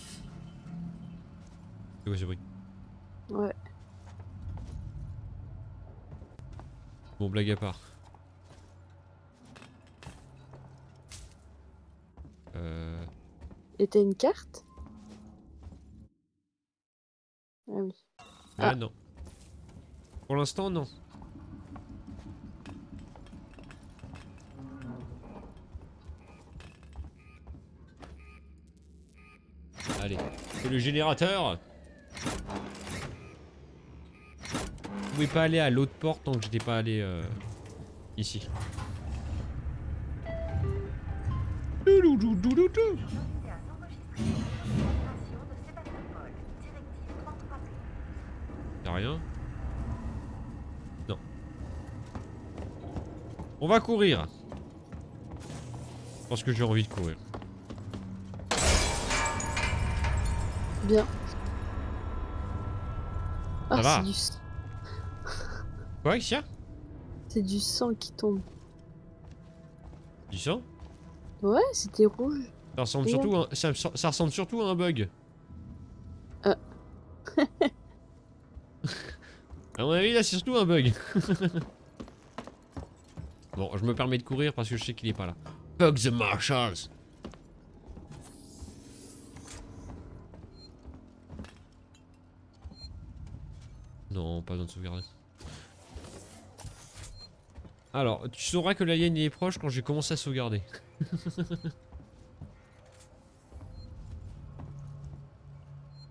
C'est quoi ce bruit? Ouais. Bon, blague à part. Et t'as une carte? Ah oui. Ah non. Pour l'instant non. Allez, c'est le générateur. Vous pouvez pas aller à l'autre porte tant que j'étais pas allé ici. Y'a rien? Non. On va courir. Je pense que j'ai envie de courir. Bien. Ça va. C'est du... Quoi, Ixia? C'est du sang qui tombe. Du sang? Ouais, c'était rouge. Ça ressemble surtout à, ça ressemble surtout à un bug. À mon avis, là, c'est surtout un bug. Bon, je me permets de courir parce que je sais qu'il est pas là. Bug the Marshals. Non, pas besoin de sauvegarder. Alors, tu sauras que l'alien est proche quand j'ai commencé à sauvegarder.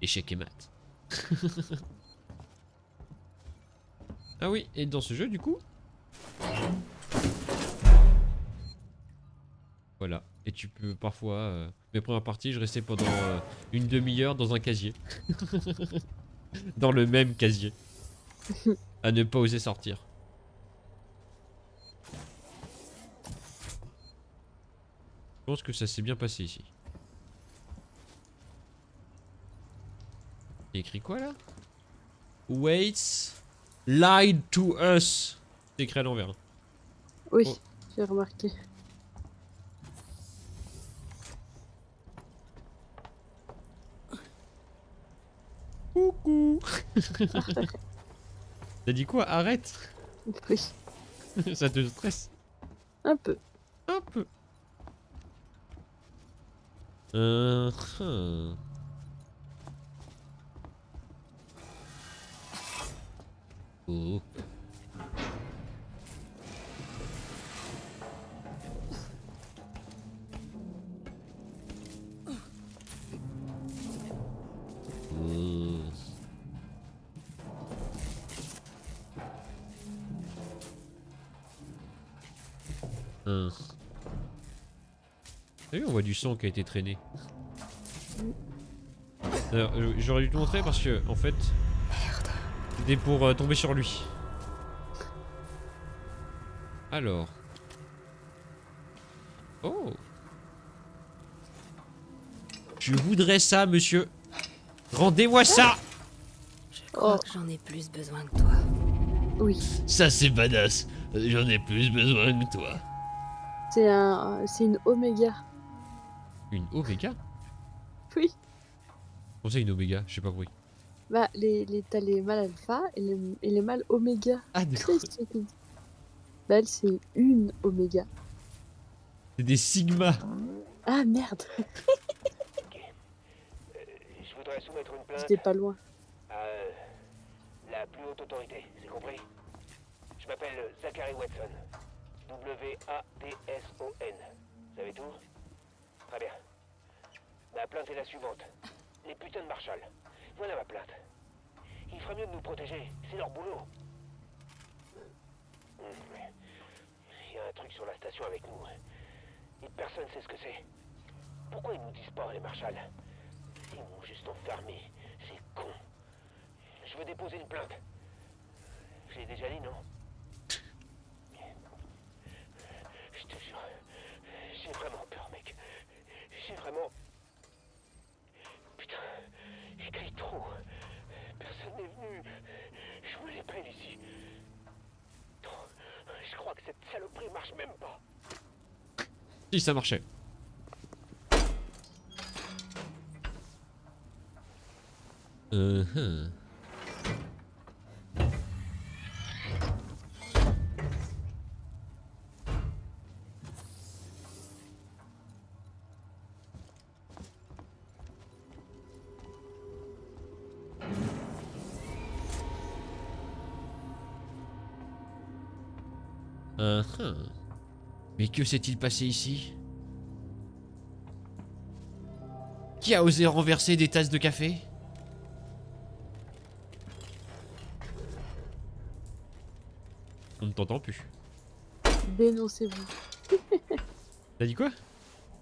Échec et mat. Ah oui, et dans ce jeu, du coup... Voilà. Et tu peux parfois... mes premières parties, je restais pendant une demi-heure dans un casier. Dans le même casier. À ne pas oser sortir. Je pense que ça s'est bien passé ici. Il y a écrit quoi là? Waits lied to us. C'est écrit à l'envers. Hein. Oui, oh. J'ai remarqué. Coucou. T'as dit quoi? Arrête. Oui. Ça te stresse? Un peu. Un peu. Oh. T'as vu, on voit du sang qui a été traîné. J'aurais dû te montrer parce que, en fait, c'était pour tomber sur lui. Alors. Je voudrais ça, monsieur. Rendez-moi ça. Je crois que j'en ai plus besoin que toi. Oui. Ça, c'est badass. J'en ai plus besoin que toi. C'est une Oméga. Une Oméga? Oui. Comment ça, une Oméga? Je sais pas compris. Bah, t'as les mâles alpha et les mâles Oméga. Ah, d'accord. Bah, elle, c'est une Oméga. C'est des Sigma. Ah, merde. Je voudrais soumettre une plainte. J'étais pas loin. À la plus haute autorité, c'est compris? Je m'appelle Zachary Watson. W-A-T-S-O-N. Vous savez tout? Très bien. Ma plainte est la suivante. Les putains de Marshall. Voilà ma plainte. Il ferait mieux de nous protéger. C'est leur boulot. Il y a un truc sur la station avec nous. Et personne sait ce que c'est. Pourquoi ils nous disent pas, les Marshall? Ils m'ont juste enfermé. C'est con. Je veux déposer une plainte. Je l'ai déjà dit, non? Je te jure. J'ai vraiment peur, mec. J'ai vraiment... Putain, il crie trop. Personne n'est venu. Je me les pèle ici. Non, je crois que cette saloperie marche même pas. Si, ça marchait. Mais que s'est-il passé ici? Qui a osé renverser des tasses de café? On ne t'entend plus. Dénoncez-vous. T'as dit quoi?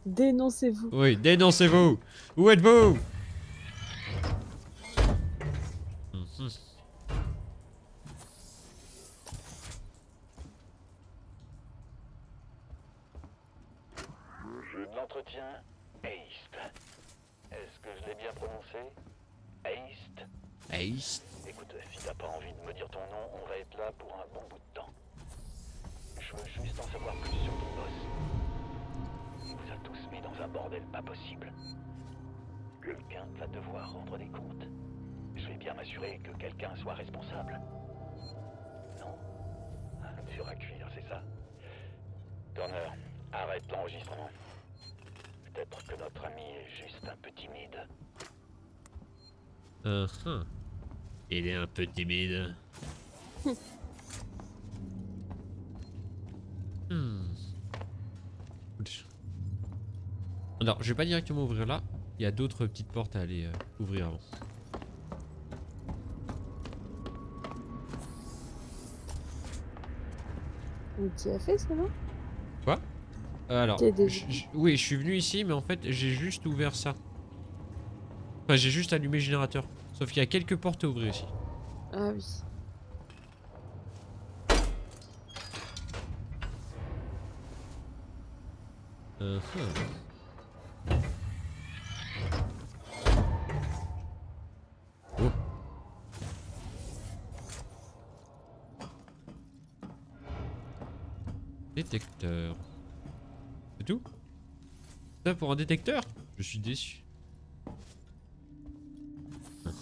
Dénoncez-vous. Oui, dénoncez-vous. Où êtes-vous? Jeu de l'entretien, East. Est-ce que je l'ai bien prononcé? East. East. Écoute, si t'as pas envie de me dire ton nom, on va être là pour un bon bout de temps. Je veux juste en savoir plus sur ton boss. Il vous a tous mis dans un bordel pas possible. Quelqu'un va devoir rendre des comptes. Je vais bien m'assurer que quelqu'un soit responsable. Non? Dur à cuire, c'est ça? Turner, arrête l'enregistrement. Peut-être que notre ami est juste un peu timide. Il est un peu timide. Alors, je vais pas directement ouvrir là. Il y a d'autres petites portes à aller ouvrir avant. Tu as fait ça, non? Quoi? Alors, déjà... oui, je suis venu ici, mais en fait, j'ai juste ouvert ça. Enfin, j'ai juste allumé le générateur. Sauf qu'il y a quelques portes à ouvrir ici. Ah oui. Oh. Détecteur. C'est tout? Ça pour un détecteur? Je suis déçu.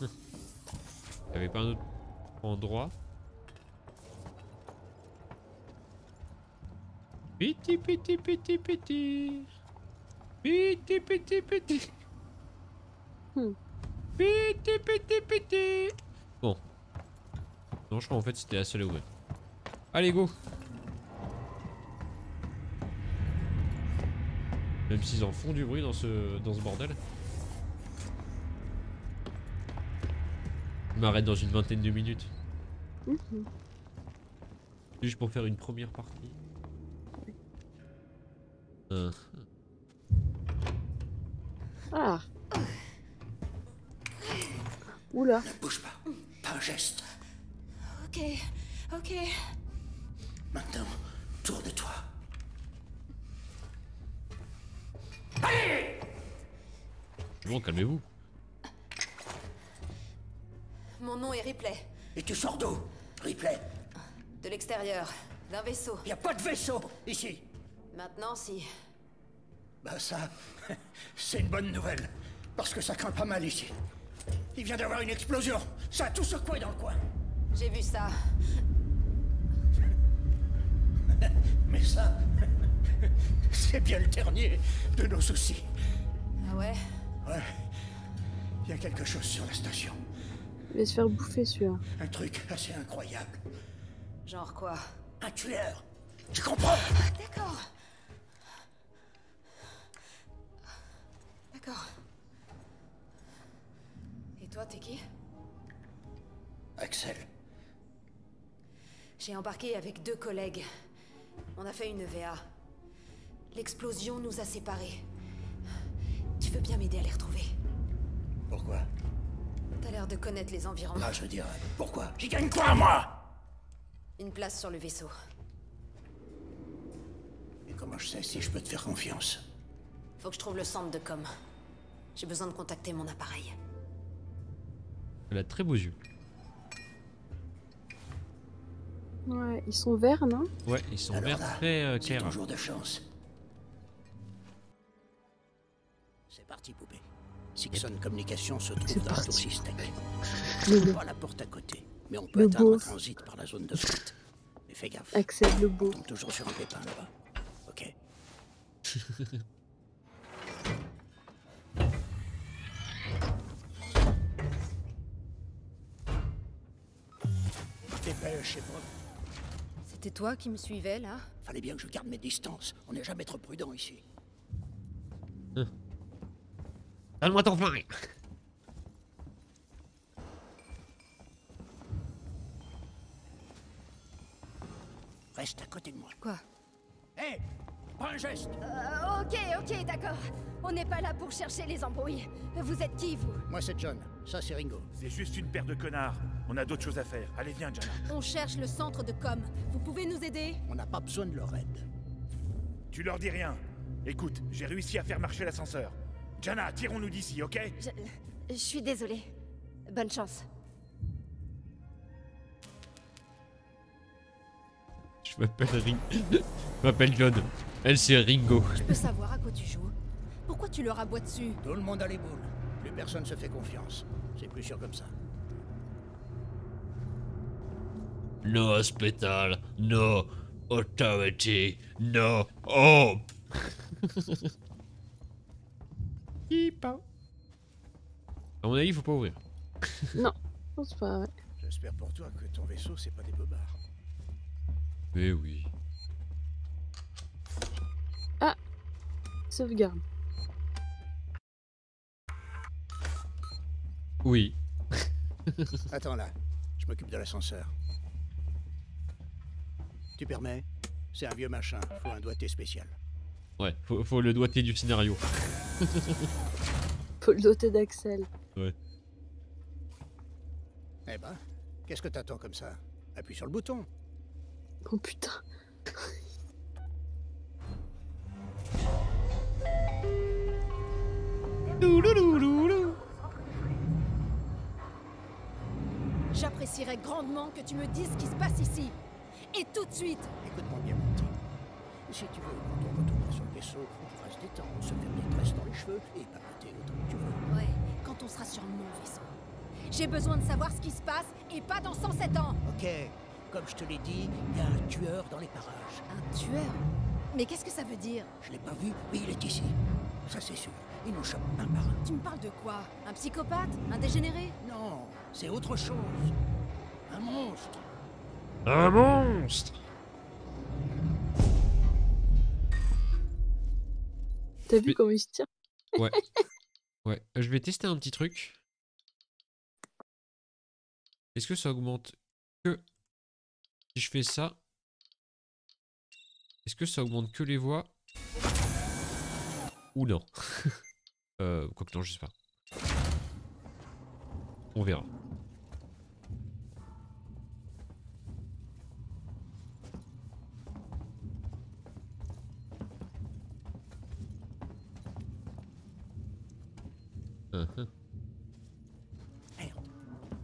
Il y avait pas un autre endroit? Piti piti piti piti. Piti piti piti. Piti piti piti. Bon. Non, je crois en fait c'était la seule à ouvrir. Allez, go. Même s'ils en font du bruit dans ce bordel. Je m'arrête dans une vingtaine de minutes. Juste pour faire une première partie. Ah. Oula. Ne bouge pas. Pas un geste. Ok, ok. Maintenant, tourne-toi. Allez! Bon, calmez-vous. Mon nom est Ripley. Et tu sors d'où, Ripley? De l'extérieur, d'un vaisseau. Y a pas de vaisseau ici. Maintenant, si. Bah ça, c'est une bonne nouvelle. Parce que ça craint pas mal ici. Il vient d'avoir une explosion. Ça a tout secoué dans le coin. J'ai vu ça. Mais ça, c'est bien le dernier de nos soucis. Ah ouais? Ouais. Il y a quelque chose sur la station. Il va se faire bouffer celui-là. Un truc assez incroyable. Genre quoi? Un tueur. Tu comprends? D'accord. D'accord. Et toi, t'es qui? Axel. J'ai embarqué avec 2 collègues. On a fait une EVA. L'explosion nous a séparés. Tu veux bien m'aider à les retrouver? Pourquoi? T'as l'air de connaître les environs. Ah, je veux dire, pourquoi? J'y gagne quoi, moi? Une place sur le vaisseau. Et comment je sais si je peux te faire confiance? Faut que je trouve le centre de com. J'ai besoin de contacter mon appareil. Elle a très beaux yeux. Ouais, ils sont verts, non? Ouais, ils sont Alors verts là, très c'est clairs. ton jour de chance. C'est parti, poupée. Sixon Communication se trouve dans la tour Systech. Pas la porte à côté, mais on peut atteindre un transit par la zone de fête. Mais fais gaffe. Axel le beau. On tombe toujours sur un pépin là-bas. Ok. Dépêche, et bon. C'était toi qui me suivais, là? Fallait bien que je garde mes distances. On n'est jamais trop prudent ici. Donne-moi ton flingue. Reste à côté de moi. Quoi? Hé, prends un geste. Ok, d'accord. On n'est pas là pour chercher les embrouilles. Vous êtes qui, vous? Moi, c'est John. Ça, c'est Ringo. C'est juste une paire de connards. On a d'autres choses à faire. Allez, viens, Jana. On cherche le centre de com. Vous pouvez nous aider? On n'a pas besoin de leur aide. Tu leur dis rien. Écoute, j'ai réussi à faire marcher l'ascenseur. Jana, tirons-nous d'ici, ok? Je suis désolée. Bonne chance. Je m'appelle John. Elle, c'est Ringo. Je peux savoir à quoi tu joues? Pourquoi tu leur aboies dessus? Tout le monde a les boules. Plus personne se fait confiance. C'est plus sûr comme ça. No hospital, no authority, no hope. À mon avis, il faut pas ouvrir. Non, je pense pas. Ouais. J'espère pour toi que ton vaisseau, c'est pas des bobards. Mais oui. Ah, sauvegarde. Oui. Attends là, je m'occupe de l'ascenseur. Tu permets? C'est un vieux machin, faut un doigté spécial. Ouais, faut le doigté du scénario. Faut le doter d'Axel. Ouais. Eh ben, qu'est-ce que t'attends comme ça? Appuie sur le bouton. Oh putain. J'apprécierais grandement que tu me dises ce qui se passe ici. Et tout de suite. Écoute-moi bien, mon petit. Si tu veux, quand on retournera sur le vaisseau, on pourra se détendre, se faire des tresses dans les cheveux et papoter autant que tu veux. Ouais, quand on sera sur mon vaisseau. J'ai besoin de savoir ce qui se passe et pas dans 107 ans. Ok, comme je te l'ai dit, il y a un tueur dans les parages. Un tueur? Mais qu'est-ce que ça veut dire? Je l'ai pas vu, mais il est ici. Ça c'est sûr. Il nous chope un par un. Tu me parles de quoi? Un psychopathe? Un dégénéré? Non, c'est autre chose. Un monstre. Un monstre. T'as vu comment il se tire? Ouais. Ouais, je vais tester un petit truc. Est-ce que ça augmente que... Si je fais ça... Est-ce que ça augmente que les voix? Ou non? Quoique non, je sais pas. On verra.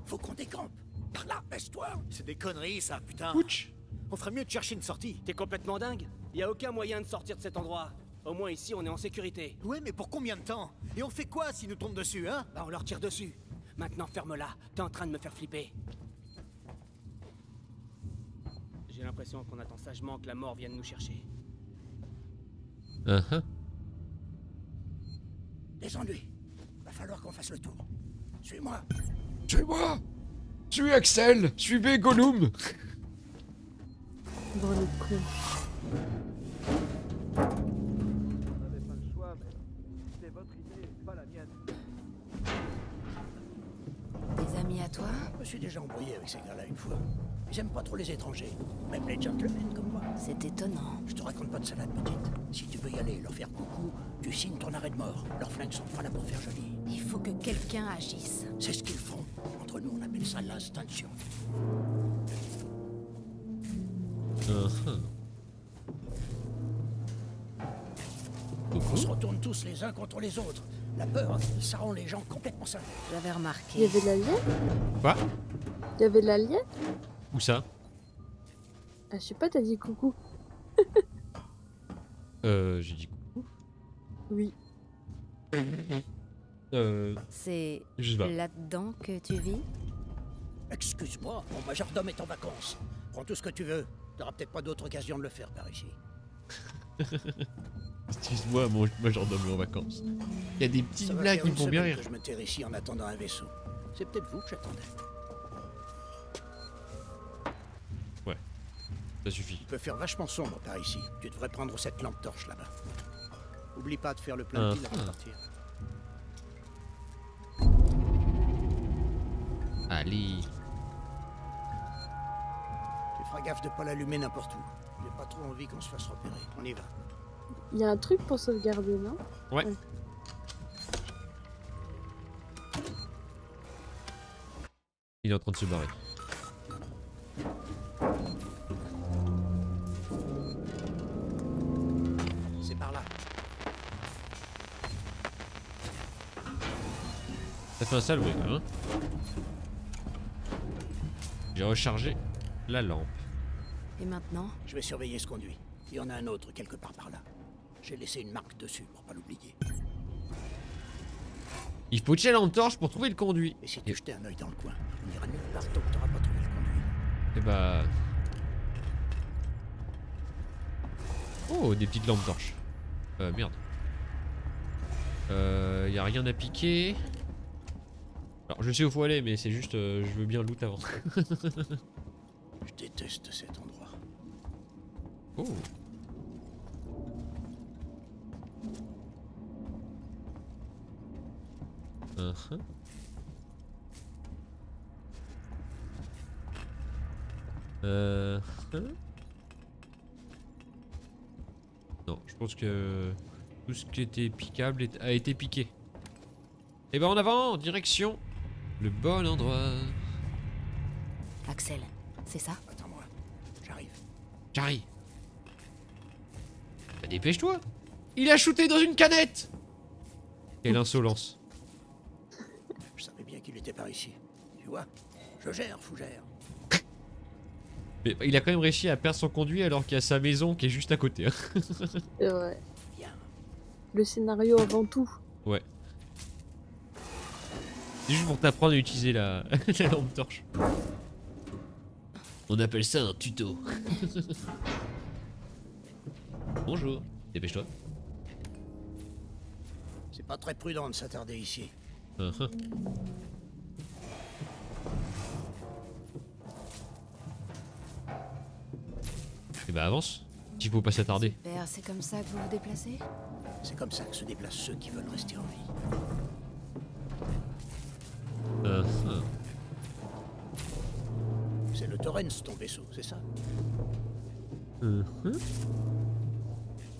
Faut qu'on décampe. Par là, baisse-toi. C'est des conneries, ça, putain. Ouch. On ferait mieux de chercher une sortie. T'es complètement dingue? Y a aucun moyen de sortir de cet endroit. Au moins ici, on est en sécurité. Ouais, mais pour combien de temps? Et on fait quoi s'ils nous tombent dessus, hein? Bah, on leur tire dessus. Maintenant, ferme-la. T'es en train de me faire flipper. J'ai l'impression qu'on attend sagement que la mort vienne nous chercher. Des ennuis. Va falloir qu'on fasse le tour. Suis-moi. Suis-moi. Suis Axel. Suivez Gollum. Bon, le con. On n'avait pas le choix, mais c'est votre idée, pas la mienne. Des amis à toi? Je me suis déjà embrouillé avec ces gars-là une fois. J'aime pas trop les étrangers, même les gentlemen comme moi. C'est étonnant. Je te raconte pas de salade, petite. Si tu veux y aller et leur faire coucou, tu signes ton arrêt de mort. Leurs flingues sont pas là pour faire joli. Il faut que quelqu'un agisse. C'est ce qu'ils font. Entre nous, on appelle ça l'instinct de survie. On se retourne tous les uns contre les autres. La peur, ça rend les gens complètement seuls. J'avais remarqué. Il y avait de la liette? Quoi? Il y avait de la liette? Où ça? Ah, je sais pas, t'as dit coucou. J'ai dit coucou. Oui. C'est je sais pas. là-dedans que tu vis? Excuse-moi, mon majordome est en vacances. Prends tout ce que tu veux. T'auras peut-être pas d'autre occasion de le faire par ici. Excuse-moi, mon majordome est en vacances. Il y a des petites blagues qui me font bien rire. Je me terre ici en attendant un vaisseau. C'est peut-être vous que j'attendais. Ouais, ça suffit. Il peut faire vachement sombre par ici. Tu devrais prendre cette lampe torche là-bas. Oublie pas de faire le plein de pile avant de partir. Allez. Tu feras gaffe de pas l'allumer n'importe où. J'ai pas trop envie qu'on se fasse repérer. On y va. Il y a un truc pour sauvegarder, non? Ouais. Il est en train de se barrer. C'est par là. Ça fait un sale bruit quand même. J'ai rechargé la lampe. Et maintenant? Je vais surveiller ce conduit. Il y en a un autre quelque part par là. J'ai laissé une marque dessus pour pas l'oublier. Il faut tirer la lampe torche pour trouver le conduit. Et si tu jetais un œil dans le coin, on ira nulle part tant que t'auras pas trouvé le conduit. Et bah... Oh, des petites lampes torches. Merde. Y a rien à piquer. Alors je sais où faut aller, mais c'est juste, je veux bien loot avant. Je déteste cet endroit. Oh. Non, je pense que tout ce qui était piquable a été piqué. Et ben en avant, direction le bon endroit. Axel, c'est ça? Attends-moi, j'arrive. J'arrive. Bah dépêche-toi. Il a shooté dans une canette. Quelle insolence. Je savais bien qu'il était par ici. Tu vois, je gère, fougère. Mais il a quand même réussi à perdre son conduit alors qu'il y a sa maison qui est juste à côté. Ouais. Le scénario avant tout. Ouais. C'est juste pour t'apprendre à utiliser la lampe torche. On appelle ça un tuto. Bonjour, dépêche-toi. C'est pas très prudent de s'attarder ici. Et bah avance, s'il faut pas s'attarder. Super, c'est comme ça que vous vous déplacez? C'est comme ça que se déplacent ceux qui veulent rester en vie. C'est le Torrens, ton vaisseau, c'est ça?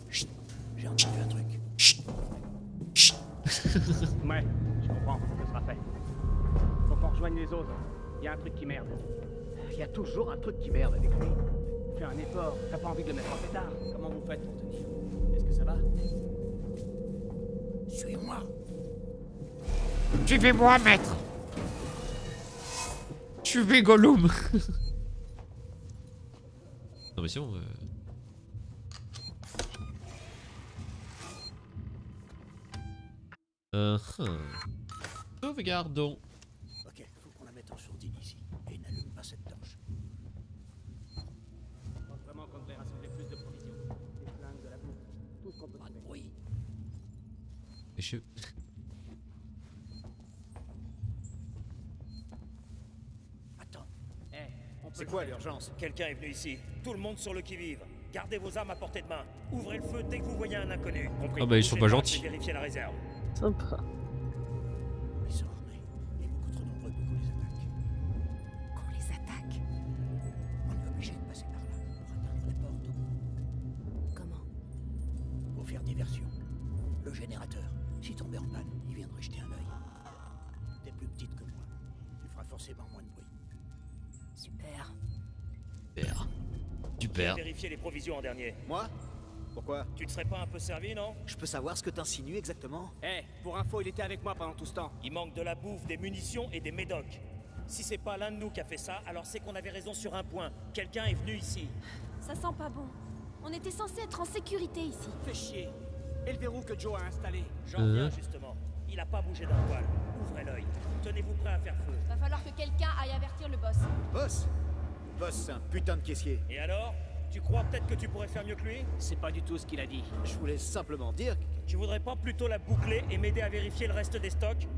Chut, j'ai entendu un truc. Ouais, je comprends, ce sera fait. Faut qu'on rejoigne les autres. Il y a un truc qui merde. Il y a toujours un truc qui merde avec lui. Fais un effort, t'as pas envie de le mettre en pétard. Comment vous faites pour tenir? Est-ce que ça va? Suis-moi. Suivez-moi, maître. Suivez Gollum. Non mais c'est bon. Sauvegardons. Ok, faut qu'on la mette en sourdine ici. Et n'allume pas cette torche. Je pense vraiment qu'on devrait rassembler plus de provisions. Des flingues, de la bouffe, tout ce qu'on peut trouver. Oui. Et je... Attends. C'est quoi l'urgence? Quelqu'un est venu ici. Tout le monde sur le qui-vive. Gardez vos armes à portée de main. Ouvrez le feu dès que vous voyez un inconnu. Compris. Ah bah ils sont pas gentils. Vérifier la réserve. Sympa. Ils sont armés. Et beaucoup trop nombreux pour qu'on les attaque. Qu'on les attaque? On est obligé de passer par là pour atteindre les portes au bout. Comment? Pour faire diversion. Le générateur, si tombé en panne, il viendrait jeter un œil. T'es plus petite que moi. Tu feras forcément moins de bruit. Super. Super. Vérifier les provisions en dernier. Moi? Pourquoi? Tu te serais pas un peu servi, non? Je peux savoir ce que t'insinues exactement? Pour info, il était avec moi pendant tout ce temps. Il manque de la bouffe, des munitions et des médocs. Si c'est pas l'un de nous qui a fait ça, alors c'est qu'on avait raison sur un point. Quelqu'un est venu ici. Ça sent pas bon. On était censé être en sécurité ici. Fais chier. Et le verrou que Joe a installé? J'en viens justement. Il a pas bougé d'un poil. Ouvrez l'œil. Tenez-vous prêt à faire feu. Va falloir que quelqu'un aille avertir le boss. Boss? Boss, c'est un putain de caissier. Et alors? Tu crois peut-être que tu pourrais faire mieux que lui? C'est pas du tout ce qu'il a dit. Je voulais simplement dire... Tu voudrais pas plutôt la boucler et m'aider à vérifier le reste des stocks?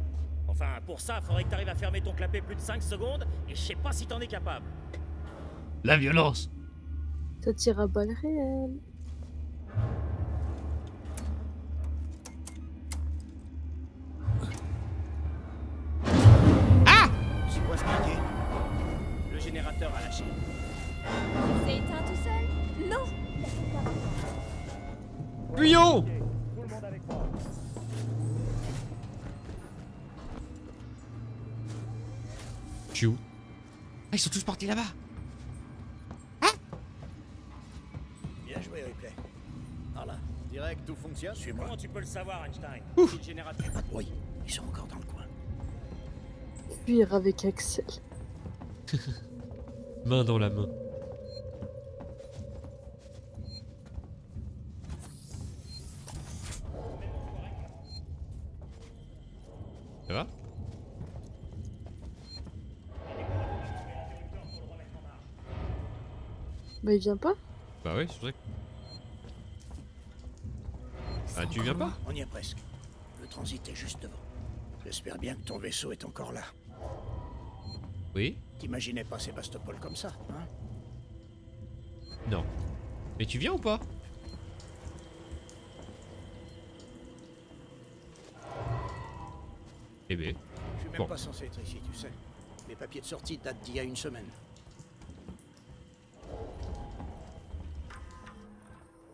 Enfin, pour ça, faudrait que t'arrives à fermer ton clapet plus de 5 secondes, et je sais pas si t'en es capable. La violence. Ça tire à balles réelles. Ah! C'est quoi ce paquet? Le générateur a lâché. C'est éteint tout seul? Non! Tuyau! Tout le monde avec moi. Je suis où? Ah, ils sont tous partis là-bas. Bien joué, Ripley. Par là. Direct, tout fonctionne? Suis-moi. Comment tu peux le savoir, Einstein? Le générateur. Pas de bruit. Ils sont encore dans le coin. Fuir avec Axel. Main dans la main. Ça va? Bah il vient pas? Bah ouais, c'est vrai. Ah, tu viens pas? On y est presque. Le transit est juste devant. J'espère bien que ton vaisseau est encore là. Oui? T'imaginais pas Sébastopol comme ça, hein? Non. Mais tu viens ou pas? Eh ben. Je suis même pas censé être ici, tu sais. Les papiers de sortie datent d'il y a une semaine.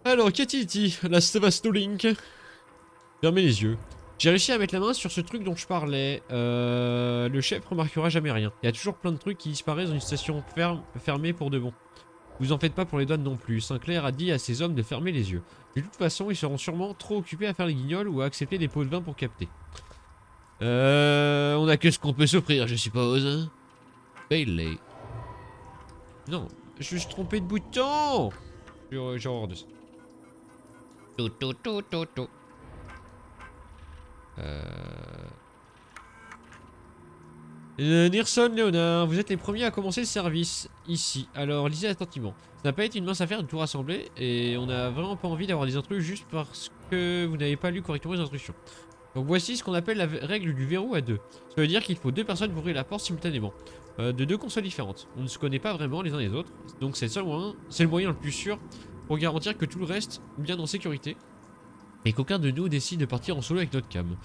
Alors, qu'y a-t-il dit? La Sevastolink. Fermez les yeux. J'ai réussi à mettre la main sur ce truc dont je parlais. Le chef remarquera jamais rien. Il y a toujours plein de trucs qui disparaissent dans une station fermée pour de bon. Vous en faites pas pour les douanes non plus. Sinclair a dit à ses hommes de fermer les yeux. De toute façon, ils seront sûrement trop occupés à faire les guignols ou à accepter des pots de vin pour capter. On a que ce qu'on peut s'offrir, je suppose. Hein. Bailey. Non, je me suis trompé de bouton. J'ai horreur de ça. Nirson, Léonard, vous êtes les premiers à commencer le service ici. Alors lisez attentivement. Ça n'a pas été une mince affaire de tout rassembler et on n'a vraiment pas envie d'avoir des intrus juste parce que vous n'avez pas lu correctement les instructions. Donc voici ce qu'on appelle la règle du verrou à deux. Ça veut dire qu'il faut deux personnes pour ouvrir la porte simultanément. De deux consoles différentes. On ne se connaît pas vraiment les uns les autres. Donc c'est le moyen le plus sûr pour garantir que tout le reste est bien en sécurité. Et qu'aucun de nous décide de partir en solo avec notre cam.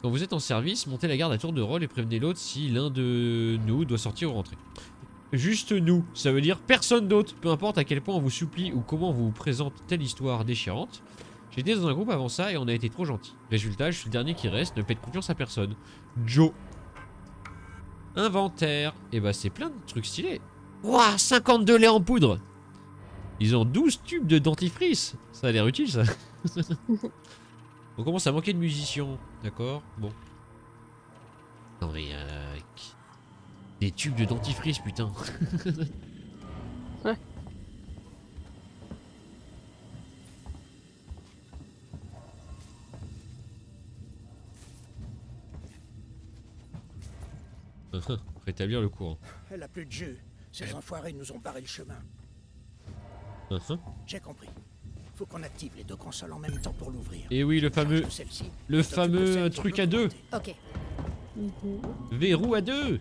Quand vous êtes en service, montez la garde à tour de rôle et prévenez l'autre si l'un de nous doit sortir ou rentrer. Juste nous, ça veut dire personne d'autre, peu importe à quel point on vous supplie ou comment on vous présente telle histoire déchirante. J'étais dans un groupe avant ça et on a été trop gentils. Résultat, je suis le dernier qui reste, ne faites confiance à personne. Joe. Inventaire. Et bah c'est plein de trucs stylés. Ouah, 52 laits en poudre. Ils ont 12 tubes de dentifrice. Ça a l'air utile ça. On commence à manquer de musiciens. D'accord. Bon. Des tubes de dentifrice, putain. Ouais. Rétablir le courant. Elle a plus de jus. Ces enfoirés nous ont barré le chemin. J'ai compris. Faut qu'on active les deux consoles en même temps pour l'ouvrir. Et oui, le fameux... Le fameux truc à deux. Ok. Verrou à deux.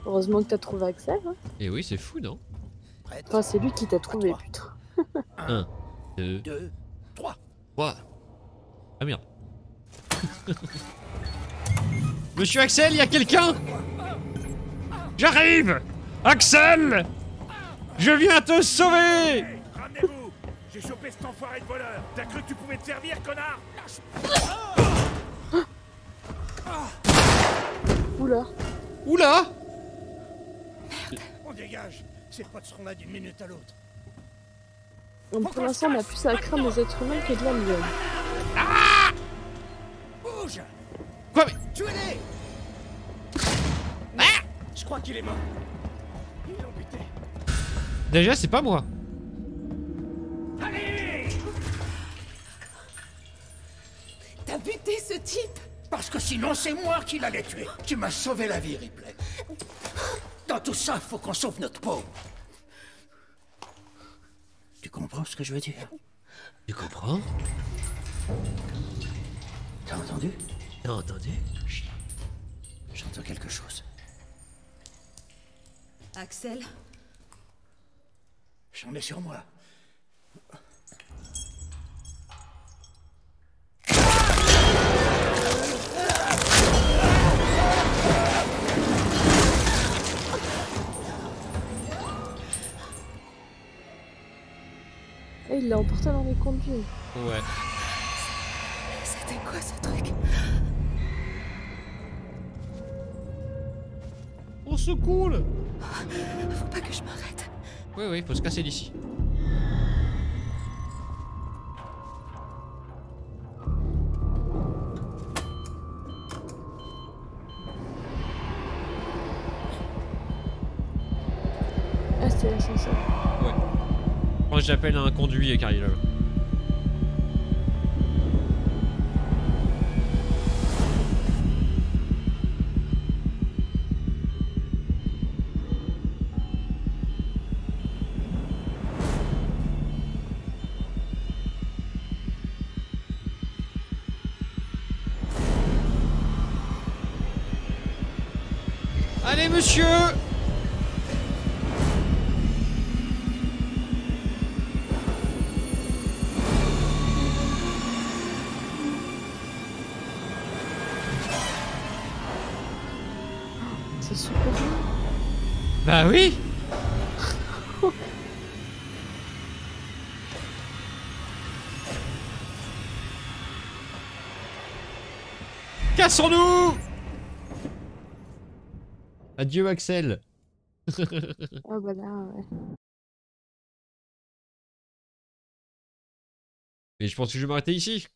Heureusement que t'as trouvé Axel. Hein. Et oui, c'est fou, non? Enfin, c'est lui qui t'a trouvé, putain. 1, 2, 3. Ah merde. Monsieur Axel, il y a quelqu'un? J'arrive! Axel! Je viens te sauver! Ramenez-vous! J'ai chopé cet enfoiré de voleur! T'as cru que tu pouvais te servir, connard? Oula! Oula! On dégage! Ces potes seront là d'une minute à l'autre. Pour l'instant, on a plus à craindre des êtres humains que de la lionne. Bouge! Quoi mais... Tuez-les! Je crois qu'il est mort. Ils l'ont buté. Déjà, c'est pas moi. Allez! T'as buté ce type? Parce que sinon, c'est moi qui l'allais tuer. Tu m'as sauvé la vie, Ripley. Dans tout ça, faut qu'on sauve notre peau. Tu comprends ce que je veux dire? Tu comprends? T'as entendu? T'as entendu? J'entends quelque chose. Axel? J'en ai sur moi. Et il l'a emporté dans les conduits. Ouais. C'était quoi ce truc? On se coule! Faut pas que je m'arrête. Oui, oui, faut se casser d'ici. Ah, c'était l'ascenseur. Ouais. Moi j'appelle un conduit car il est là. Allez monsieur! C'est super bien. Bah oui! Cassons-nous! Adieu Axel. Ah bah là, ouais. Et je pense que je vais m'arrêter ici.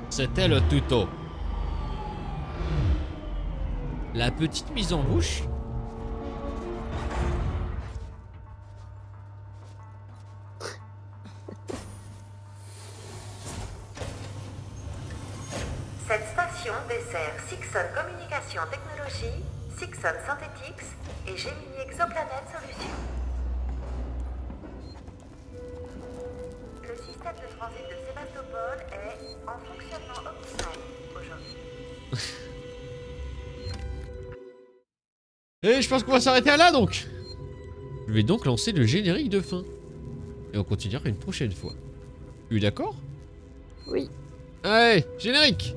C'était le tuto. La petite mise en bouche. Cette station dessert Sixon Communication Technologies, Sixon Synthetics et Gemini Exoplanet Solutions. Le système de transit de Sébastopol est en fonctionnement optimal aujourd'hui. Et je pense qu'on va s'arrêter là donc. Je vais donc lancer le générique de fin. Et on continuera une prochaine fois. Tu es d'accord? Oui. Allez, générique!